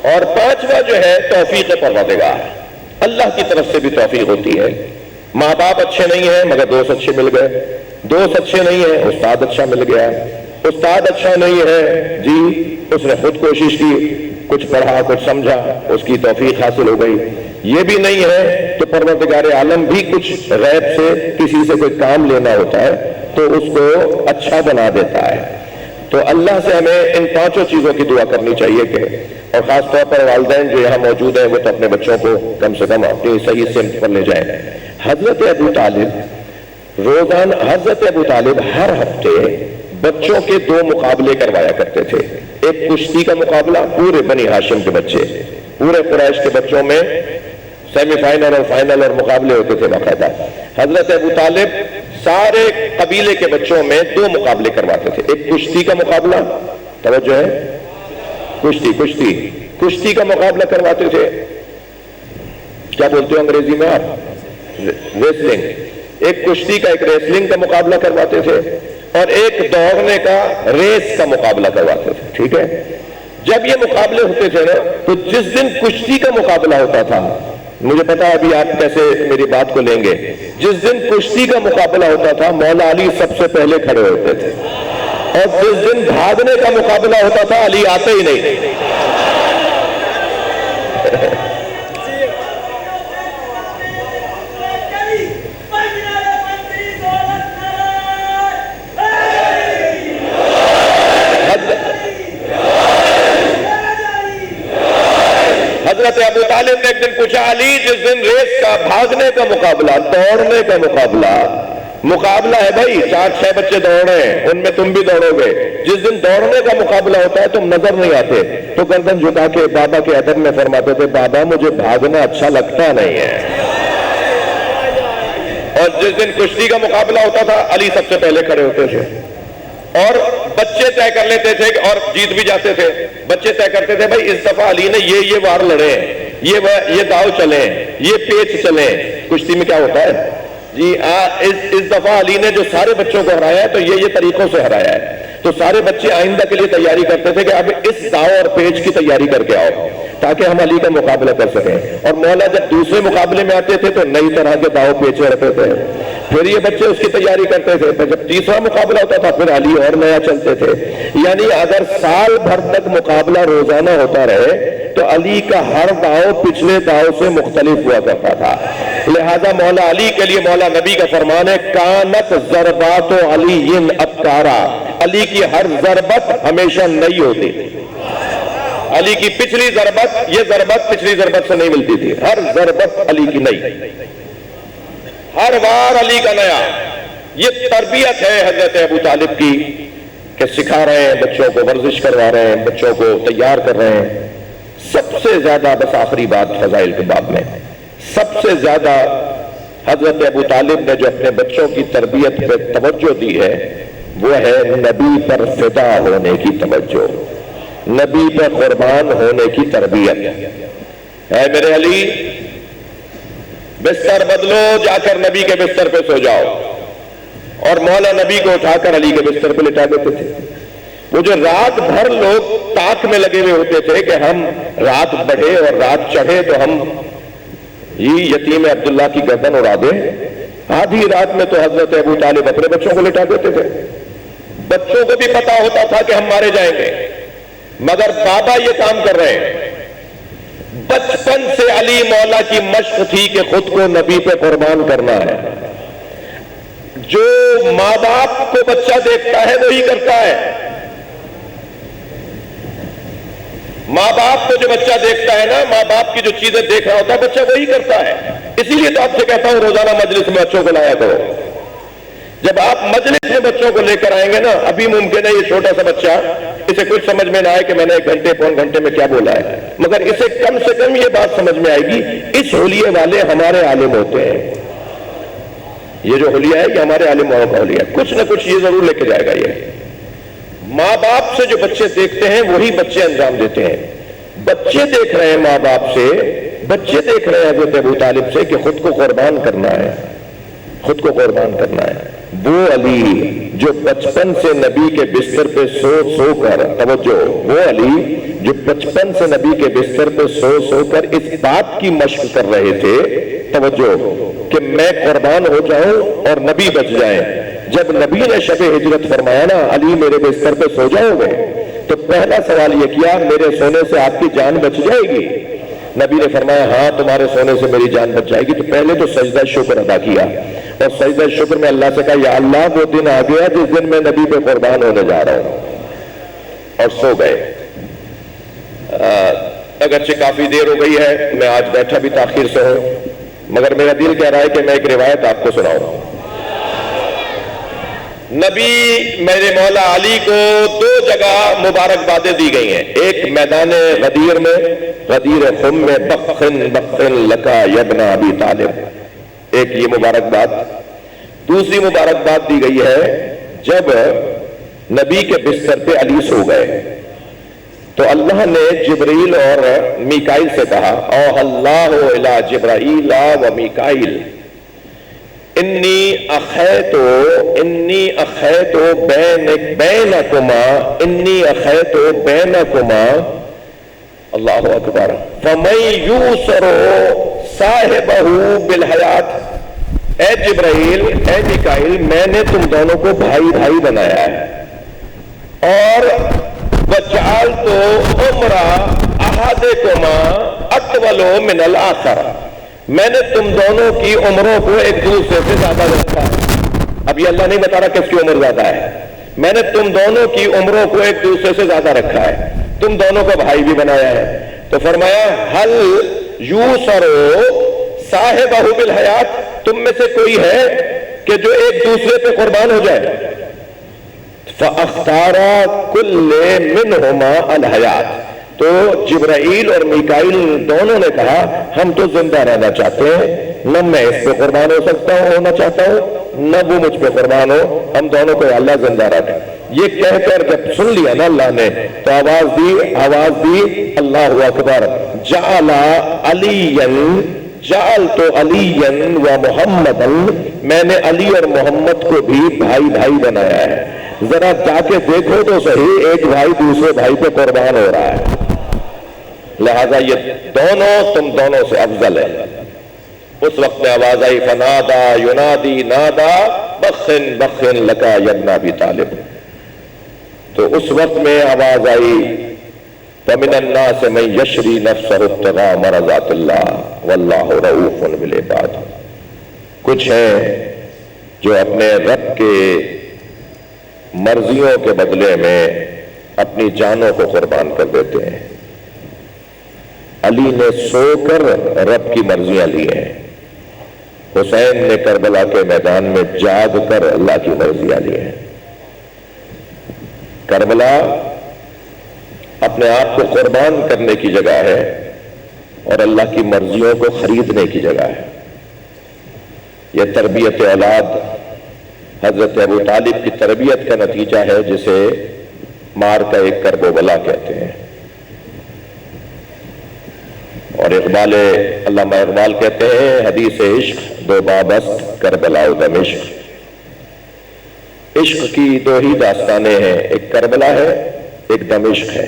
اور 5واں جو ہے توفیق پروردگار، اللہ کی طرف سے بھی توفیق ہوتی ہے. ماں باپ اچھے نہیں ہیں مگر دوست اچھے مل گئے، دوست اچھے نہیں ہیں استاد اچھا مل گیا، استاد اچھا نہیں ہے جی اس نے خود کوشش کی، کچھ پڑھا کچھ سمجھا، اس کی توفیق حاصل ہو گئی. یہ بھی نہیں ہے تو پروردگار عالم بھی کچھ غیب سے کسی سے کوئی کام لینا ہوتا ہے تو اس کو اچھا بنا دیتا ہے. تو اللہ سے ہمیں ان 5 چیزوں کی دعا کرنی چاہیے کہ، اور خاص طور پر والدین جو یہاں موجود ہیں وہ تو اپنے بچوں کو کم سے کم اپنی صحیح سمت پر لے جائیں. حضرت ابو طالب ہر ہفتے بچوں کے 2 مقابلے کروایا کرتے تھے. ایک کشتی کا مقابلہ، پورے بنی ہاشم کے بچے، پورے قریش کے بچوں میں سیمی فائنل اور فائنل اور مقابلے ہوتے تھے باقاعدہ. حضرت ابو طالب سارے قبیلے کے بچوں میں 2 مقابلے کرواتے تھے. ایک کشتی کا مقابلہ، توجہ ہے، کشتی کا مقابلہ کرواتے تھے. کیا بولتے ہو انگریزی میں آپ؟ ریسلنگ. ایک کشتی کا، ایک ریسلنگ کا مقابلہ کرواتے تھے، اور ایک دوڑنے کا، ریس کا مقابلہ کرواتے تھے. ٹھیک ہے. جب یہ مقابلے ہوتے تھے نا تو جس دن کشتی کا مقابلہ ہوتا تھا، مجھے پتا ہے ابھی آپ کیسے میری بات کو لیں گے، جس دن کشتی کا مقابلہ ہوتا تھا مولا علی سب سے پہلے کھڑے ہوتے تھے، اور جس دن بھاگنے کا مقابلہ ہوتا تھا علی آتے ہی نہیں. حضرت ابو طالب نے ایک دن پوچھا علی جس دن ریس کا، بھاگنے کا مقابلہ، دوڑنے کا مقابلہ ہے بھائی، 4-6 بچے دوڑ رہے ہیں ان میں تم بھی دوڑو گے، جس دن دوڑنے کا مقابلہ ہوتا ہے تم نظر نہیں آتے. تو گردن جھکا کے بابا کے ادب میں فرماتے تھے بابا مجھے بھاگنا اچھا لگتا نہیں ہے. اور جس دن کشتی کا مقابلہ ہوتا تھا علی سب سے پہلے کھڑے ہوتے تھے، اور بچے طے کر لیتے تھے اور جیت بھی جاتے تھے. بچے طے کرتے تھے بھائی اس دفعہ علی نے یہ وار لڑے، یہ داؤ چلے، یہ پیچ چلے. کشتی میں کیا ہوتا ہے جی اس دفعہ علی نے جو سارے بچوں کو ہرایا ہے تو یہ طریقوں سے ہرایا ہے. تو سارے بچے آئندہ کے لیے تیاری کرتے تھے کہ اب اس داؤ اور پیچ کی تیاری کر کے آؤ تاکہ ہم علی کا مقابلہ کر سکیں. اور مولا جب دوسرے مقابلے میں آتے تھے تو نئی طرح کے داؤ پیچے رہتے تھے، پھر یہ بچے اس کی تیاری کرتے تھے. پھر جب تیسرا مقابلہ ہوتا تھا پھر علی اور نیا چلتے تھے. یعنی اگر سال بھر تک مقابلہ روزانہ ہوتا رہے تو علی کا ہر داؤ پچھلے داؤ سے مختلف ہوا کرتا تھا. لہذا مولا علی کے لیے مولا نبی کا فرمان ہے کانت ضربات علی ابکارا، علی کی ہر ضربت ہمیشہ نئی ہوتی تھی. علی کی پچھلی ضربت یہ ضربت پچھلی ضربت سے نہیں ملتی تھی. ہر ضربت علی کی نئی، ہر بار علی کا نیا. یہ تربیت ہے حضرت ابو طالب کی کہ سکھا رہے ہیں بچوں کو، ورزش کروا رہے ہیں بچوں کو، تیار کر رہے ہیں. سب سے زیادہ، بس آخری بات فضائل کے باب میں، سب سے زیادہ حضرت ابو طالب نے جو اپنے بچوں کی تربیت پہ توجہ دی ہے وہ ہے نبی پر فدا ہونے کی توجہ، نبی پر قربان ہونے کی تربیت. اے میرے علی، بستر بدلو، جا کر نبی کے بستر پہ سو جاؤ. اور مولا نبی کو اٹھا کر علی کے بستر پہ لٹا دیتے تھے. وہ جو رات بھر لوگ تاک میں لگے ہوئے ہوتے تھے کہ ہم رات بڑھے اور رات چڑھے تو ہم یہ یتیم عبداللہ کی گردن اڑا دیں، آدھی رات میں تو حضرت ابو طالب اپنے بچوں کو لٹا دیتے تھے. بچوں کو بھی پتا ہوتا تھا کہ ہم مارے جائیں گے، مگر بابا یہ کام کر رہے ہیں. بچپن سے علی مولا کی مشق تھی کہ خود کو نبی پہ قربان کرنا ہے. جو ماں باپ کو بچہ دیکھتا ہے وہی کرتا ہے. ماں باپ کو جو بچہ دیکھتا ہے نا، ماں باپ کی جو چیزیں دیکھ رہا ہوتا ہے بچہ وہی کرتا ہے. اسی لیے تو آپ سے کہتا ہوں روزانہ مجلس میں بچوں کو لایا کرو. جب آپ مجلس میں بچوں کو لے کر آئیں گے نا، ابھی ممکن ہے یہ چھوٹا سا بچہ، اسے کچھ سمجھ میں نہ آئے کہ میں نے 1 گھنٹے پون گھنٹے میں کیا بولا ہے، مگر اسے کم سے کم یہ بات سمجھ میں آئے گی اس حلیے والے ہمارے عالم ہوتے ہیں. یہ جو حلیہ ہے یہ ہمارے عالم کا حلیہ ہے. کچھ نہ کچھ یہ ضرور لے کے جائے گا. یہ ماں باپ سے جو بچے دیکھتے ہیں وہی بچے انجام دیتے ہیں. بچے دیکھ رہے ہیں ماں باپ سے، بچے دیکھ رہے ہیں حضرت ابو طالب سے کہ خود کو قربان کرنا ہے، خود کو قربان کرنا ہے. وہ علی جو بچپن سے نبی کے بستر پہ سو سو کر، توجہ، وہ علی جو بچپن سے نبی کے بستر پہ سو سو کر اس بات کی مشق کر رہے تھے، توجہ، کہ میں قربان ہو جاؤں اور نبی بچ جائیں. جب نبی نے شب ہجرت فرمایا نا علی میرے بستر پہ سو جاؤ گے، تو پہلا سوال یہ کیا، میرے سونے سے آپ کی جان بچ جائے گی؟ نبی نے فرمایا ہاں تمہارے سونے سے میری جان بچ جائے گی. تو پہلے تو سجدہ شکر ادا کیا اور سجدہ شکر میں اللہ سے کہا یا اللہ وہ دن آ گیا جس دن میں نبی پہ قربان ہونے جا رہا ہوں، اور سو گئے. اگرچہ کافی دیر ہو گئی ہے، میں آج بیٹھا بھی تاخیر سے ہوں، مگر میرا دل کہہ رہا ہے کہ میں ایک روایت آپ کو سناؤں. نبی میرے مولا علی کو 2 جگہ مبارکبادیں دی گئی ہیں. ایک میدان غدیر میں، غدیر خم میں، بخن بخن لکا یبن ابی طالب، ایک یہ مبارکباد. دوسری مبارکباد دی گئی ہے جب نبی کے بستر پہ علی سو گئے تو اللہ نے جبرائیل اور میکائیل سے کہا اوحی اللہ الی جبرائیل و میکائیل انی اخیت بینکما اللہ اکبر فمن یوسر صاحبہ بالحیات. اے جبرائیل، اے میکائیل، میں نے تم دونوں کو بھائی بھائی بنایا ہے، اور وجعلت عمر احدکما اطول من الاخر، میں نے تم دونوں کی عمروں کو ایک دوسرے سے زیادہ رکھا. اب یہ اللہ نہیں بتا رہا کس کی عمر زیادہ ہے، میں نے تم دونوں کی عمروں کو ایک دوسرے سے زیادہ رکھا ہے، تم دونوں کو بھائی بھی بنایا ہے. تو فرمایا حل یوسر صاحبہ بالحیات، تم میں سے کوئی ہے کہ جو ایک دوسرے پہ قربان ہو جائے؟ فاختارا کل منہما الحیات. تو جبرائیل اور میکائیل دونوں نے کہا ہم تو زندہ رہنا چاہتے ہیں، نہ میں اس پہ قربان ہو سکتا ہوں، ہونا چاہتا ہوں، نہ وہ مجھ پہ قربان ہو، ہم دونوں کو اللہ زندہ رکھے. یہ کہہ کر جب سن لیا نا اللہ نے تو آواز دی اللہ اکبر. جعل علی، جعلت علی و محمد، میں نے علی اور محمد کو بھی بھائی بھائی بنایا ہے. ذرا جا کے دیکھو تو صحیح، ایک بھائی دوسرے بھائی پہ قربان ہو رہا ہے. لہذا یہ دونوں تم دونوں سے افضل ہے. اس وقت میں آواز آئی فنادا ینادی نادا بخن بخن لکا یبن ابی طالب. تو اس وقت میں آواز آئی فمن الناس من یشری نفسہ ابتغاء مرضات اللہ واللہ رؤوف بالعباد. کچھ ہیں جو اپنے رب کے مرضیوں کے بدلے میں اپنی جانوں کو قربان کر دیتے ہیں۔ علی نے سو کر رب کی مرضیاں لی ہیں، حسین نے کربلا کے میدان میں جاگ کر اللہ کی مرضیاں لی ہیں۔ کربلا اپنے آپ کو قربان کرنے کی جگہ ہے اور اللہ کی مرضیوں کو خریدنے کی جگہ ہے۔ یہ تربیت اولاد حضرت ابو طالب کی تربیت کا نتیجہ ہے، جسے مار کا ایک کرب و بلا کہتے ہیں۔ اور علامہ اقبال کہتے ہیں حدیث عشق دو بابست کربلا و دمشق، عشق کی دو ہی داستانیں ہیں، ایک کربلا ہے ایک دمشق ہے،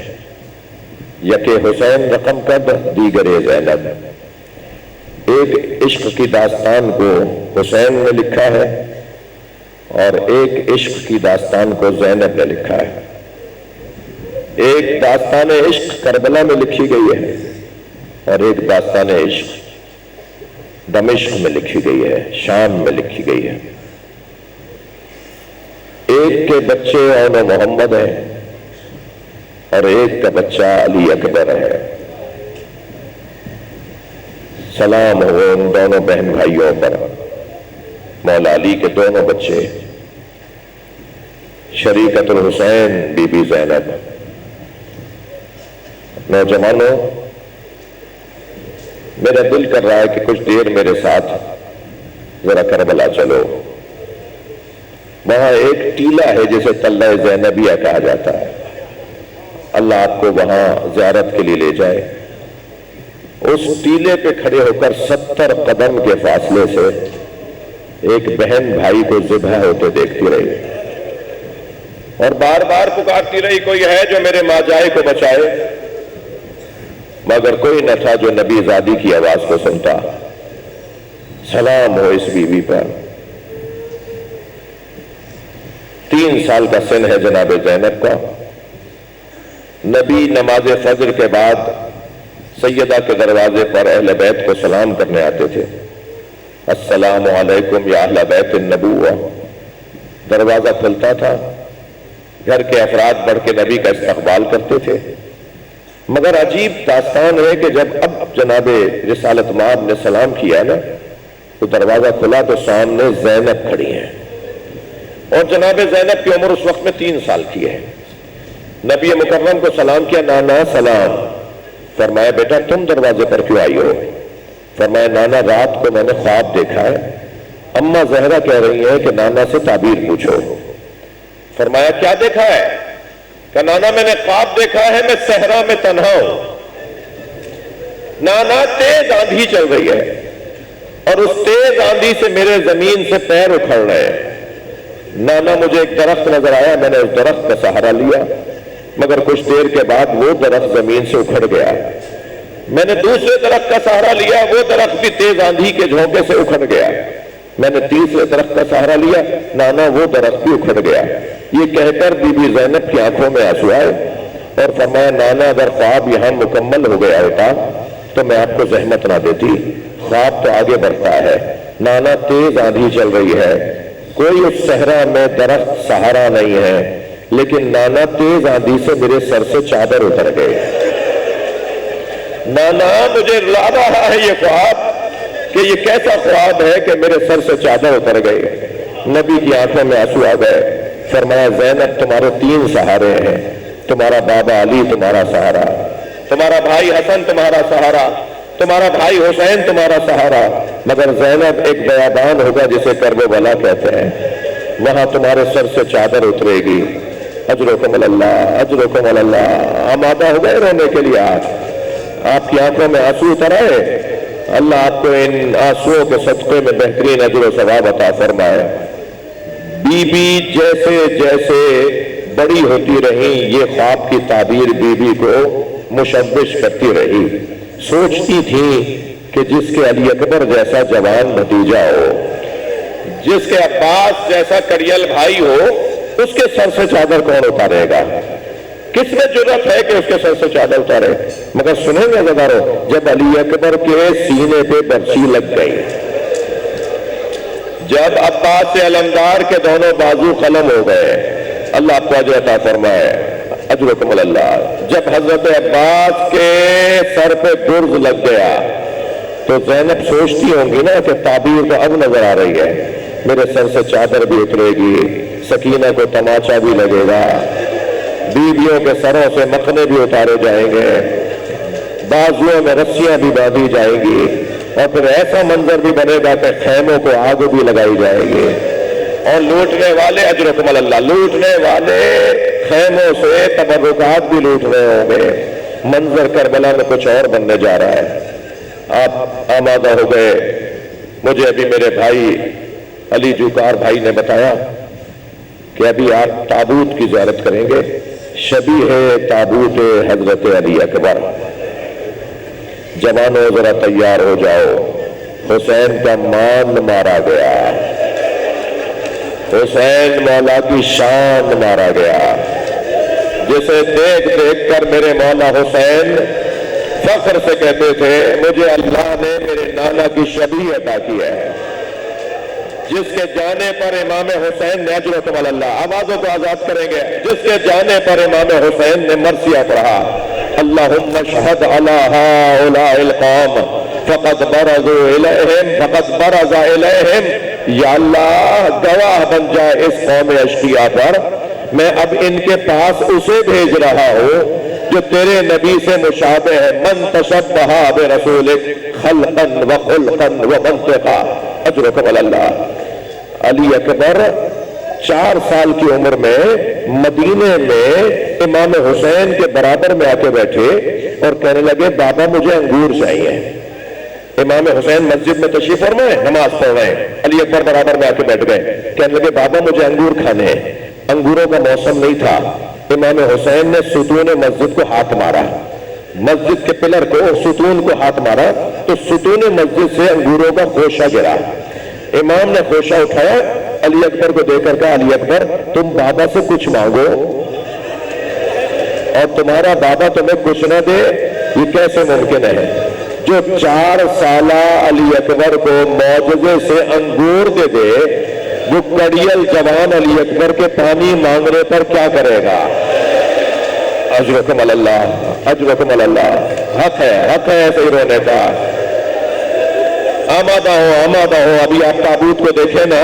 یکے حسین رقم قد دیگرے زینب۔ ایک عشق کی داستان کو حسین نے لکھا ہے اور ایک عشق کی داستان کو زینب نے لکھا ہے۔ ایک داستان عشق کربلا میں لکھی گئی ہے اور ایک داستان عشق دمشق میں لکھی گئی ہے، شام میں لکھی گئی ہے۔ ایک کے بچے اون و محمد ہیں اور ایک کا بچہ علی اکبر ہے۔ سلام ہو ان دونوں بہن بھائیوں پر، مولا علی کے دونوں بچے، شریکت الحسین بی بی زینب۔ نوجوانوں، میرا دل کر رہا ہے کہ کچھ دیر میرے ساتھ ذرا کربلا چلو۔ وہاں ایک ٹیلہ ہے جسے تلہ زینبیہ کہا جاتا ہے، اللہ آپ کو وہاں زیارت کے لیے لے جائے۔ اس ٹیلے پہ کھڑے ہو کر 70 قدم کے فاصلے سے ایک بہن بھائی کو ذبح ہوتے دیکھتی رہی اور بار بار پکارتی رہی، کوئی ہے جو میرے ماجائے کو بچائے، مگر کوئی نہ تھا جو نبی زادی کی آواز کو سنتا۔ سلام ہو اس بیوی پر۔ 3 سال کا سن ہے جناب زینب کا۔ نبی نماز فجر کے بعد سیدہ کے دروازے پر اہل بیت کو سلام کرنے آتے تھے، السلام علیکم یا اہل بیت النبوہ۔ دروازہ کھلتا تھا، گھر کے افراد بڑھ کے نبی کا استقبال کرتے تھے، مگر عجیب داستان ہے کہ جب اب جناب رسالت مآب نے سلام کیا نا تو دروازہ کھلا تو سامنے زینب کھڑی ہیں، اور جناب زینب کی عمر اس وقت میں 3 سال کی ہے۔ نبی مکرم کو سلام کیا، نانا سلام۔ فرمایا بیٹا تم دروازے پر کیوں آئی ہو؟ فرمایا نانا رات کو میں نے خواب دیکھا ہے، اماں زہرا کہہ رہی ہیں کہ نانا سے تعبیر پوچھو۔ فرمایا کیا دیکھا ہے؟ کہ نانا میں نے خواب دیکھا ہے میں صحرا میں تنہا ہوں، نانا تیز آندھی چل رہی ہے اور اس تیز آندھی سے میرے زمین سے پیر اکھڑ رہے ہیں۔ نانا مجھے ایک درخت نظر آیا، میں نے اس درخت کا سہارا لیا، مگر کچھ دیر کے بعد وہ درخت زمین سے اکھڑ گیا۔ میں نے دوسرے درخت کا سہارا لیا، وہ درخت بھی تیز آندھی کے جھونکے سے اکھڑ گیا۔ میں نے تیسرے درخت کا سہارا لیا، نانا وہ درخت بھی اکھڑ گیا۔ یہ کہہ کر بی بی زینب کی آنکھوں میں آنسو آئے اور فرمایا نانا اگر خواب یہاں مکمل ہو گیا ہوتا تو میں آپ کو زحمت نہ دیتی، خواب تو آگے بڑھتا ہے۔ نانا تیز آندھی چل رہی ہے، کوئی اس صحرا میں درخت سہارا نہیں ہے، لیکن نانا تیز آندھی سے میرے سر سے چادر اتر گئے۔ نانا مجھے رلا رہا ہے یہ خواب کہ یہ کیسا خواب ہے کہ میرے سر سے چادر اتر گئی۔ نبی کی آنکھوں میں آنسو آ گئے۔ فرمایا زینب تمہارے 3 سہارے ہیں، تمہارا بابا علی تمہارا سہارا، تمہارا بھائی حسن تمہارا سہارا، تمہارا بھائی حسین تمہارا سہارا، مگر زینب ایک بیابان ہوگا جسے کرب و بلا کہتے ہیں، وہاں تمہارے سر سے چادر اترے گی۔ اجرکم اللہ، اجرکم اللہ۔ آمادہ ہو گئے رونے کے لیے؟ آپ کی آنکھوں میں آنسو اتر آئے؟ اللہ آپ کو ان آنسوؤں کے صدقے میں بہترین اجر و ثواب عطا فرمائے۔ بی بی جیسے جیسے بڑی ہوتی رہی یہ خواب کی تعبیر بی بی کو مشوش کرتی رہی۔ سوچتی تھی کہ جس کے علی اکبر جیسا جوان بھتیجا ہو، جس کے عباس جیسا کریل بھائی ہو، اس کے سر سے چادر کون اتارے گا؟ کس میں جرأت ہے کہ اس کے سر سے چادر اتارے؟ مگر سنیں گے زدارو، جب علی اکبر کے سینے پہ برچی لگ گئی، جب عباس علمدار کے دونوں بازو قلم ہو گئے، اللہ آپ کو اجر عطا فرمائے، اجرکم اللہ۔ جب حضرت عباس کے سر پہ گرز لگ گیا تو زینب سوچتی ہوں گی نا کہ تعبیر تو اب نظر آ رہی ہے، میرے سر سے چادر بھی اترے گی، سکینہ کو تماچا بھی لگے گا، بیویوں کے سروں سے مکھنے بھی اتارے جائیں گے، بازوؤں میں رسیاں بھی باندھی جائیں گی، اور پھر ایسا منظر بھی بنے گا کہ خیموں کو آگ بھی لگائی جائے گی، اور لوٹنے والے اجرکم اللہ، لوٹنے والے خیموں سے تبرکات بھی لوٹ رہے ہوں گے۔ منظر کربلا میں کچھ اور بننے جا رہا ہے۔ آپ آمادہ ہو گئے۔ مجھے ابھی میرے بھائی علی جوکار بھائی نے بتایا کہ ابھی آپ تابوت کی زیارت کریں گے، شبیہ تابوت حضرت علی اکبر۔ جوانوں ذرا تیار ہو جاؤ، حسین کا مان مارا گیا، حسین مولا کی شان مارا گیا، جسے دیکھ دیکھ کر میرے مولا حسین فخر سے کہتے تھے مجھے اللہ نے میرے نانا کی شبیہ عطا کی ہے۔ جس کے جانے پر امام حسین نے اجرکم اللہ، آوازوں کو آزاد کریں گے، جس کے جانے پر امام حسین نے مرثیہ پڑھا، اللہم اشہد علی ہؤلاء القوم فقد برزوا الیہم فقد برز الیہم، یا اللہ گواہ بن جائے اس قوم اشقیاء پر، میں اب ان کے پاس اسے بھیج رہا ہوں جو تیرے نبی سے مشابہ ہے، من تشبہ برسولک خلقا وخلقا ومنطقا، اجرکم اللہ۔ علی اکبر 4 سال کی عمر میں مدینے میں امام حسین کے برابر میں آ کے بیٹھے اور کہنے لگے بابا مجھے انگور چاہیے۔ امام حسین مسجد میں تشریف فرما ہے، نماز پڑھ رہے ہیں، علی اکبر برابر میں آ کے بیٹھ گئے، کہنے لگے بابا مجھے انگور کھانے ہیں۔ انگوروں کا موسم نہیں تھا، امام حسین نے ستون مسجد کو ہاتھ مارا، مسجد کے پلر کو، ستون کو ہاتھ مارا تو ستون مسجد سے انگوروں کا خوشہ گرا۔ امام نے خوشہ اٹھایا، علی اکبر کو دے کر کہا علی اکبر تم بابا سے کچھ مانگو اور تمہارا بابا تمہیں کچھ نہ دے، یہ کیسے ممکن ہے؟ جو 4 سالہ علی اکبر کو معجزے سے انگور دے دے، وہ کڑیل جوان علی اکبر کے پانی مانگنے پر کیا کرے گا؟ اجرکم اللہ، اجرکم اللہ۔ حق ہے ایسے ہی رونے کا۔ آمادہ ہو۔ ابھی آپ تابوت کو دیکھیں نا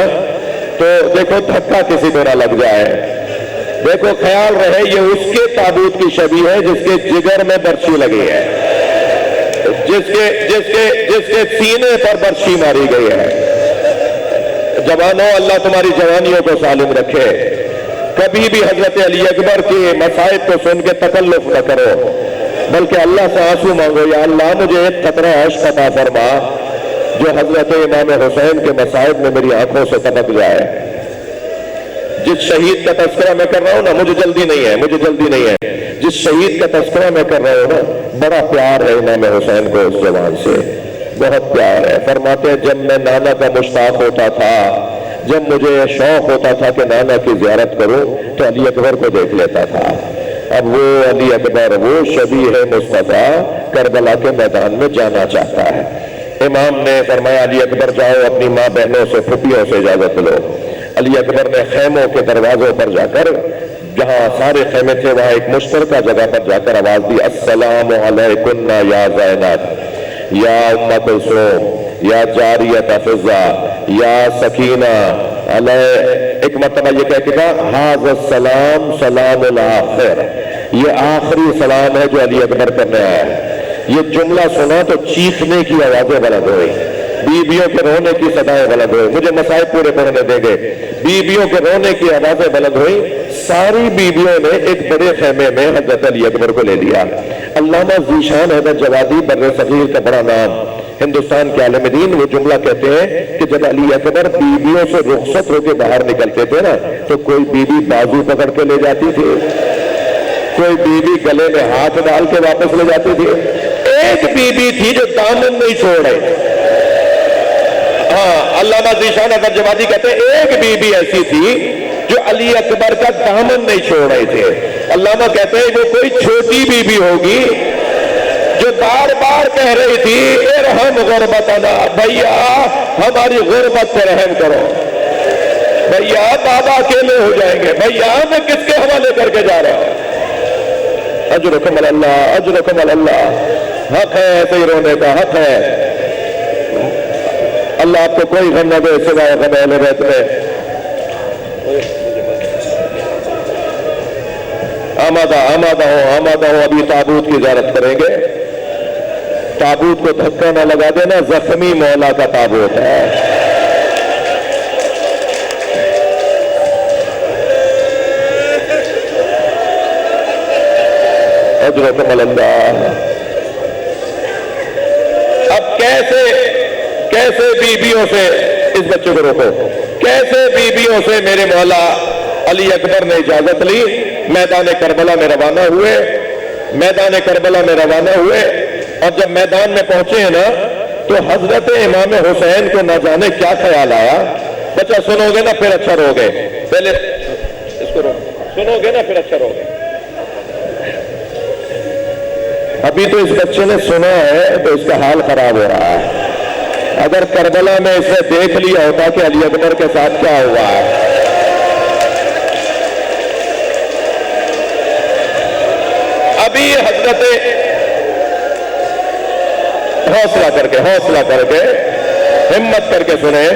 تو دیکھو دھکا کسی کو نہ لگ جائے، دیکھو خیال رہے یہ اس کے تابوت کی شبیہ ہے جس کے جگر میں برچھی لگی ہے، جس کے سینے پر برچھی ماری گئی ہے۔ جوانوں اللہ تمہاری جوانیوں کو سالم رکھے، کبھی بھی حضرت علی اکبر کے مصائب کو سن کے تکلف نہ کرو، بلکہ اللہ سے آنسو مانگو، یا اللہ مجھے ایک قطرہ عشق عطا فرما جو حضرت امام حسین کے مصائب میں میری آنکھوں سے ٹپک جائے۔ جس شہید کا تذکرہ میں کر رہا ہوں نا، مجھے جلدی نہیں ہے، جس شہید کا تذکرہ میں کر رہا ہوں نا، بڑا پیار ہے امام حسین کو اس زبان سے، بہت پیار ہے۔ فرماتے ہیں جب میں نانا کا مشتاق ہوتا تھا، جب مجھے شوق ہوتا تھا کہ نانا کی زیارت کروں تو علی اکبر کو دیکھ لیتا تھا۔ اب وہ علی اکبر، وہ شبیہ مصطفیٰ کربلا کے میدان میں جانا چاہتا ہے۔ امام نے فرمایا علی اکبر جاؤ اپنی ماں بہنوں سے، پھوپھیوں سے اجازت لو۔ علی اکبر نے خیموں کے دروازوں پر جا کر، جہاں سارے خیمے تھے وہاں ایک مشترکہ جگہ پر جا کر آواز دی، السلام علیکم یا زینب، یا ام کلثوم، یا جاریۃ فضہ، یا سکینہ علیہ۔ ایک مرتبہ یہ کہہ کے کہا ھذا السلام سلام الآخر، یہ آخری سلام ہے جو علی اکبر کرنے آیا ہے۔ یہ جملہ سنا تو چیخنے کی آوازیں بلند ہوئی، بیویوں کے رونے کی صدائیں بلند ہوئی۔ مجھے مصائب پورے پڑھنے دیں گے۔ بیویوں کے رونے کی آوازیں بلند ہوئی، ساری بیویوں نے ایک بڑے خیمے میں حضرت علی اکبر کو لے لیا۔ علامہ ذیشان حیدر جوادی بر صغیر کا بڑا نام، ہندوستان کے عالم دین، وہ جملہ کہتے ہیں کہ جب علی اکبر بیویوں سے رخصت ہو کے باہر نکلتے تھے نا تو کوئی بیوی بازو پکڑ کے لے جاتی تھی، کوئی بیوی گلے میں ہاتھ ڈال کے واپس لے جاتی تھی، ایک بیوی تھی جو دامن نہیں چھوڑ رہی۔ ہاں، علامہ ذیشان حیدر جوادی کہتے ہیں ایک بیوی ایسی تھی جو علی اکبر کا دامن نہیں چھوڑ رہے تھے۔ علامہ کہتے ہیں وہ کوئی چھوٹی بیوی ہوگی جو بار بار کہہ رہی تھی ارحم غربتنا، بھیا ہماری غربت پہ رحم کرو۔ بھیا بابا اکیلے ہو جائیں گے، بھیا میں کس کے حوالے کر کے جا رہا ہوں؟ اجرکم اللہ، اجرکم اللہ، حق ہے ایسے ہی رونے کا، حق ہے۔ اللہ آپ کو کوئی غم نہ دے سوائے غم اہل بیت میں۔ آمادہ ہو، ابھی تابوت کی زیارت کریں گے۔ تابوت کو دھکا نہ لگا دینا، زخمی مولا کا تابوت ہے۔ اجرکم اللہ۔ اب کیسے بیویوں سے اس بچے کو روکو، کیسے بیویوں سے میرے مولا علی اکبر نے اجازت لی، میدان کربلا میں روانہ ہوئے۔ اور جب میدان میں پہنچے ہیں نا تو حضرت امام حسین کو نہ جانے کیا خیال آیا۔ بچہ سنو گے نا پھر اچھا رو گے، پہلے اس کو سنو گے نا پھر اچھا رو گے۔ ابھی تو اس بچے نے سنا ہے تو اس کا حال خراب ہو رہا ہے۔ اگر کربلا میں اس نے دیکھ لیا ہوتا کہ علی اکبر کے ساتھ کیا ہوا ہے۔ ابھی حضرت حوصلہ کر کے ہمت کر کے سنیں،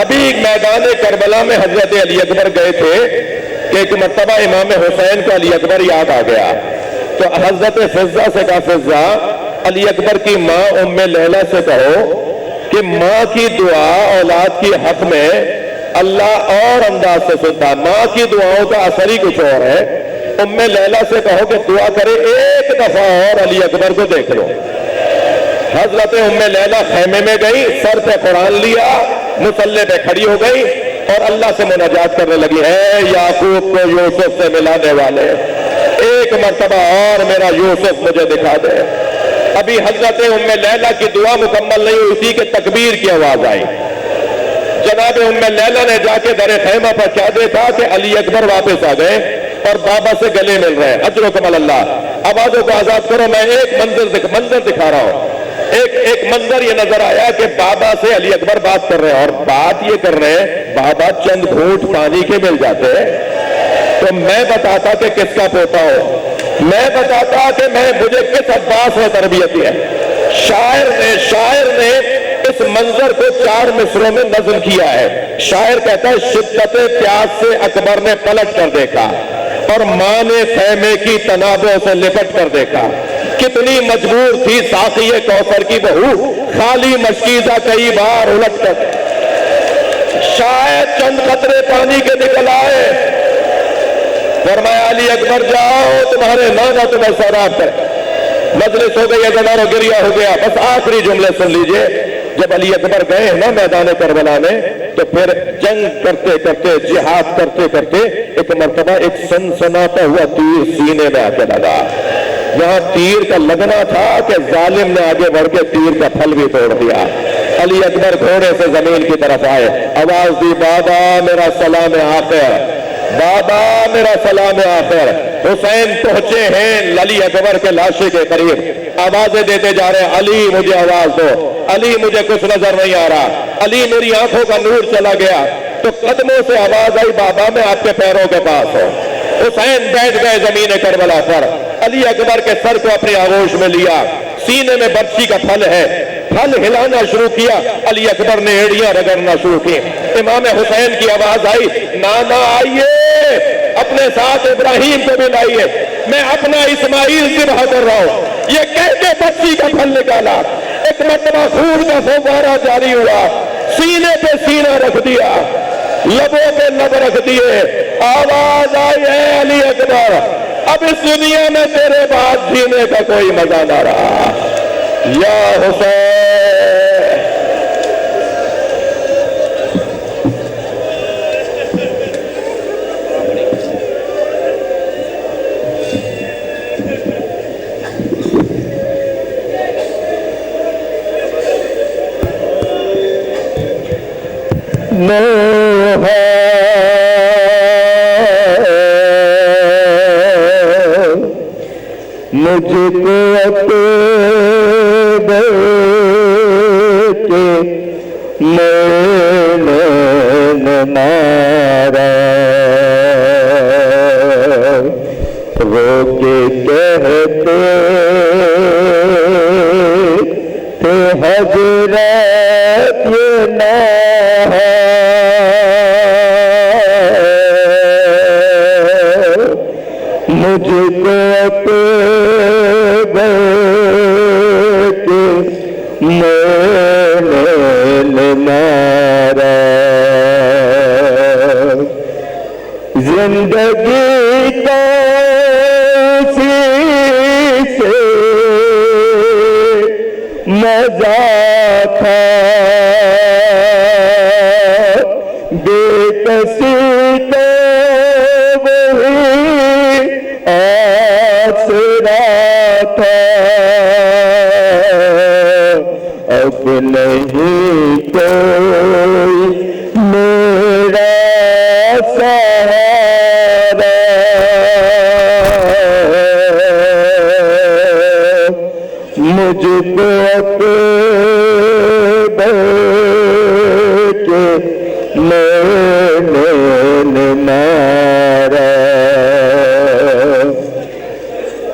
ابھی میدان کربلا میں حضرت علی اکبر گئے تھے کہ ایک مرتبہ امام حسین کو علی اکبر یاد آ گیا تو حضرت فضہ سے کہا، فضہ علی اکبر کی ماں ام لیلہ سے کہو کہ ماں کی دعا اولاد کی حق میں اللہ اور انداز سے سنتا، ماں کی دعاؤں کا اثر ہی کچھ اور ہے۔ ام لیلہ سے کہو کہ دعا کرے ایک دفعہ اور علی اکبر کو دیکھ لو۔ حضرت ام لیلہ خیمے میں گئی، سر پہ قرآن لیا، مصلے پہ کھڑی ہو گئی اور اللہ سے مناجات کرنے لگی، اے یعقوب کو یوسف سے ملانے والے، ایک مرتبہ اور میرا یوسف مجھے دکھا دے۔ ابھی حضرت ام لیلہ کی دعا مکمل نہیں ہوئی تھی کہ تکبیر کی آواز آئی۔ جناب ام لیلہ نے جا کے در خیمہ پر کیا دیکھا کہ علی اکبر واپس آ گئے اور بابا سے گلے مل رہے ہیں۔ اجرکم اللہ، آوازوں کو آزاد کرو، میں ایک منظر دکھا رہا ہوں۔ ایک منظر یہ نظر آیا کہ بابا سے علی اکبر بات کر رہے ہیں اور بات یہ کر رہے ہیں، بابا چند گھونٹ پانی کے مل جاتے تو میں بتاتا کہ کس کا پوتا ہو، میں بتاتا کہ مجھے کس عباس نے تربیت دی ہے۔ شاعر نے اس منظر کو 4 مصروں میں نظم کیا ہے۔ شاعر کہتا ہے، شدت پیاس سے اکبر نے پلٹ کر دیکھا اور ماں نے خیمے کی تنابوں سے لپٹ کر دیکھا، کتنی مجبور تھی ساقی کوثر کی بہو، خالی مشکیزہ کئی بار الٹ کر، شاید چند قطرے پانی کے نکل آئے، فرمایا علی اکبر جاؤ تمہارے نانا تمہیں سیراب کرے۔ مجلس ہو گئی، اذان و گریہ ہو گیا، بس آخری جملے سن لیجئے۔ جب علی اکبر گئے ہیں نا میدان کربلا میں تو پھر جنگ کرتے کرتے، جہاد کرتے کرتے ایک مرتبہ ایک سنسناتا ہوا تیر سینے میں آ کے لگا۔ یہاں تیر کا لگنا تھا کہ ظالم نے آگے بڑھ کے تیر کا پھل بھی توڑ دیا۔ علی اکبر گھوڑے سے زمین کی طرف آئے، آواز دی، بابا میرا سلام آخر، بابا میرا سلام آخر۔ حسین پہنچے ہیں علی اکبر کے لاشے کے قریب، آوازیں دیتے جا رہے ہیں، علی مجھے آواز دو، علی مجھے کچھ نظر نہیں آ رہا، علی میری آنکھوں کا نور چلا گیا۔ تو قدموں سے آواز آئی، بابا میں آپ کے پیروں کے پاس ہوں۔ حسین بیٹھ گئے زمین کربلا پر، علی اکبر کے سر کو اپنی آغوش میں لیا، سینے میں برچی کا پھل ہے، پھل ہلانا شروع کیا، علی اکبر نے ایڑیاں رگڑنا شروع کی۔ امام حسین کی آواز آئی، نانا آئیے، اپنے ساتھ ابراہیم کو بھی لائیے، میں اپنا اسماعیل ذبح کر رہا ہوں۔ یہ کہہ کے برچی کا پھل نکالا، ایک مرتبہ خون کا فوارہ جاری ہوا، سینے پہ سینہ رکھ دیا، لبوں پہ لب رکھ دیے، آواز آئی، اے علی اکبر اب اس دنیا میں تیرے بعد جینے کا کوئی مزہ نہ رہا، یا حسین۔ مجھ کو اپنے بیٹے میں تھے حضرت یہ نہ مجھ کو میں مارا زندگی کا سے مزہ تھا بے کسی کا وہی آسرا تھا اب نہیں کوئی میرا سہارا مجھ کو میں مارا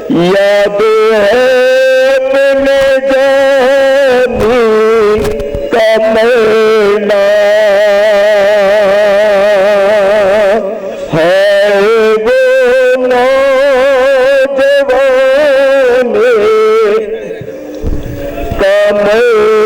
یاد ہے اپنے جانی کا مینا ہے وہ نوجوان کا مینا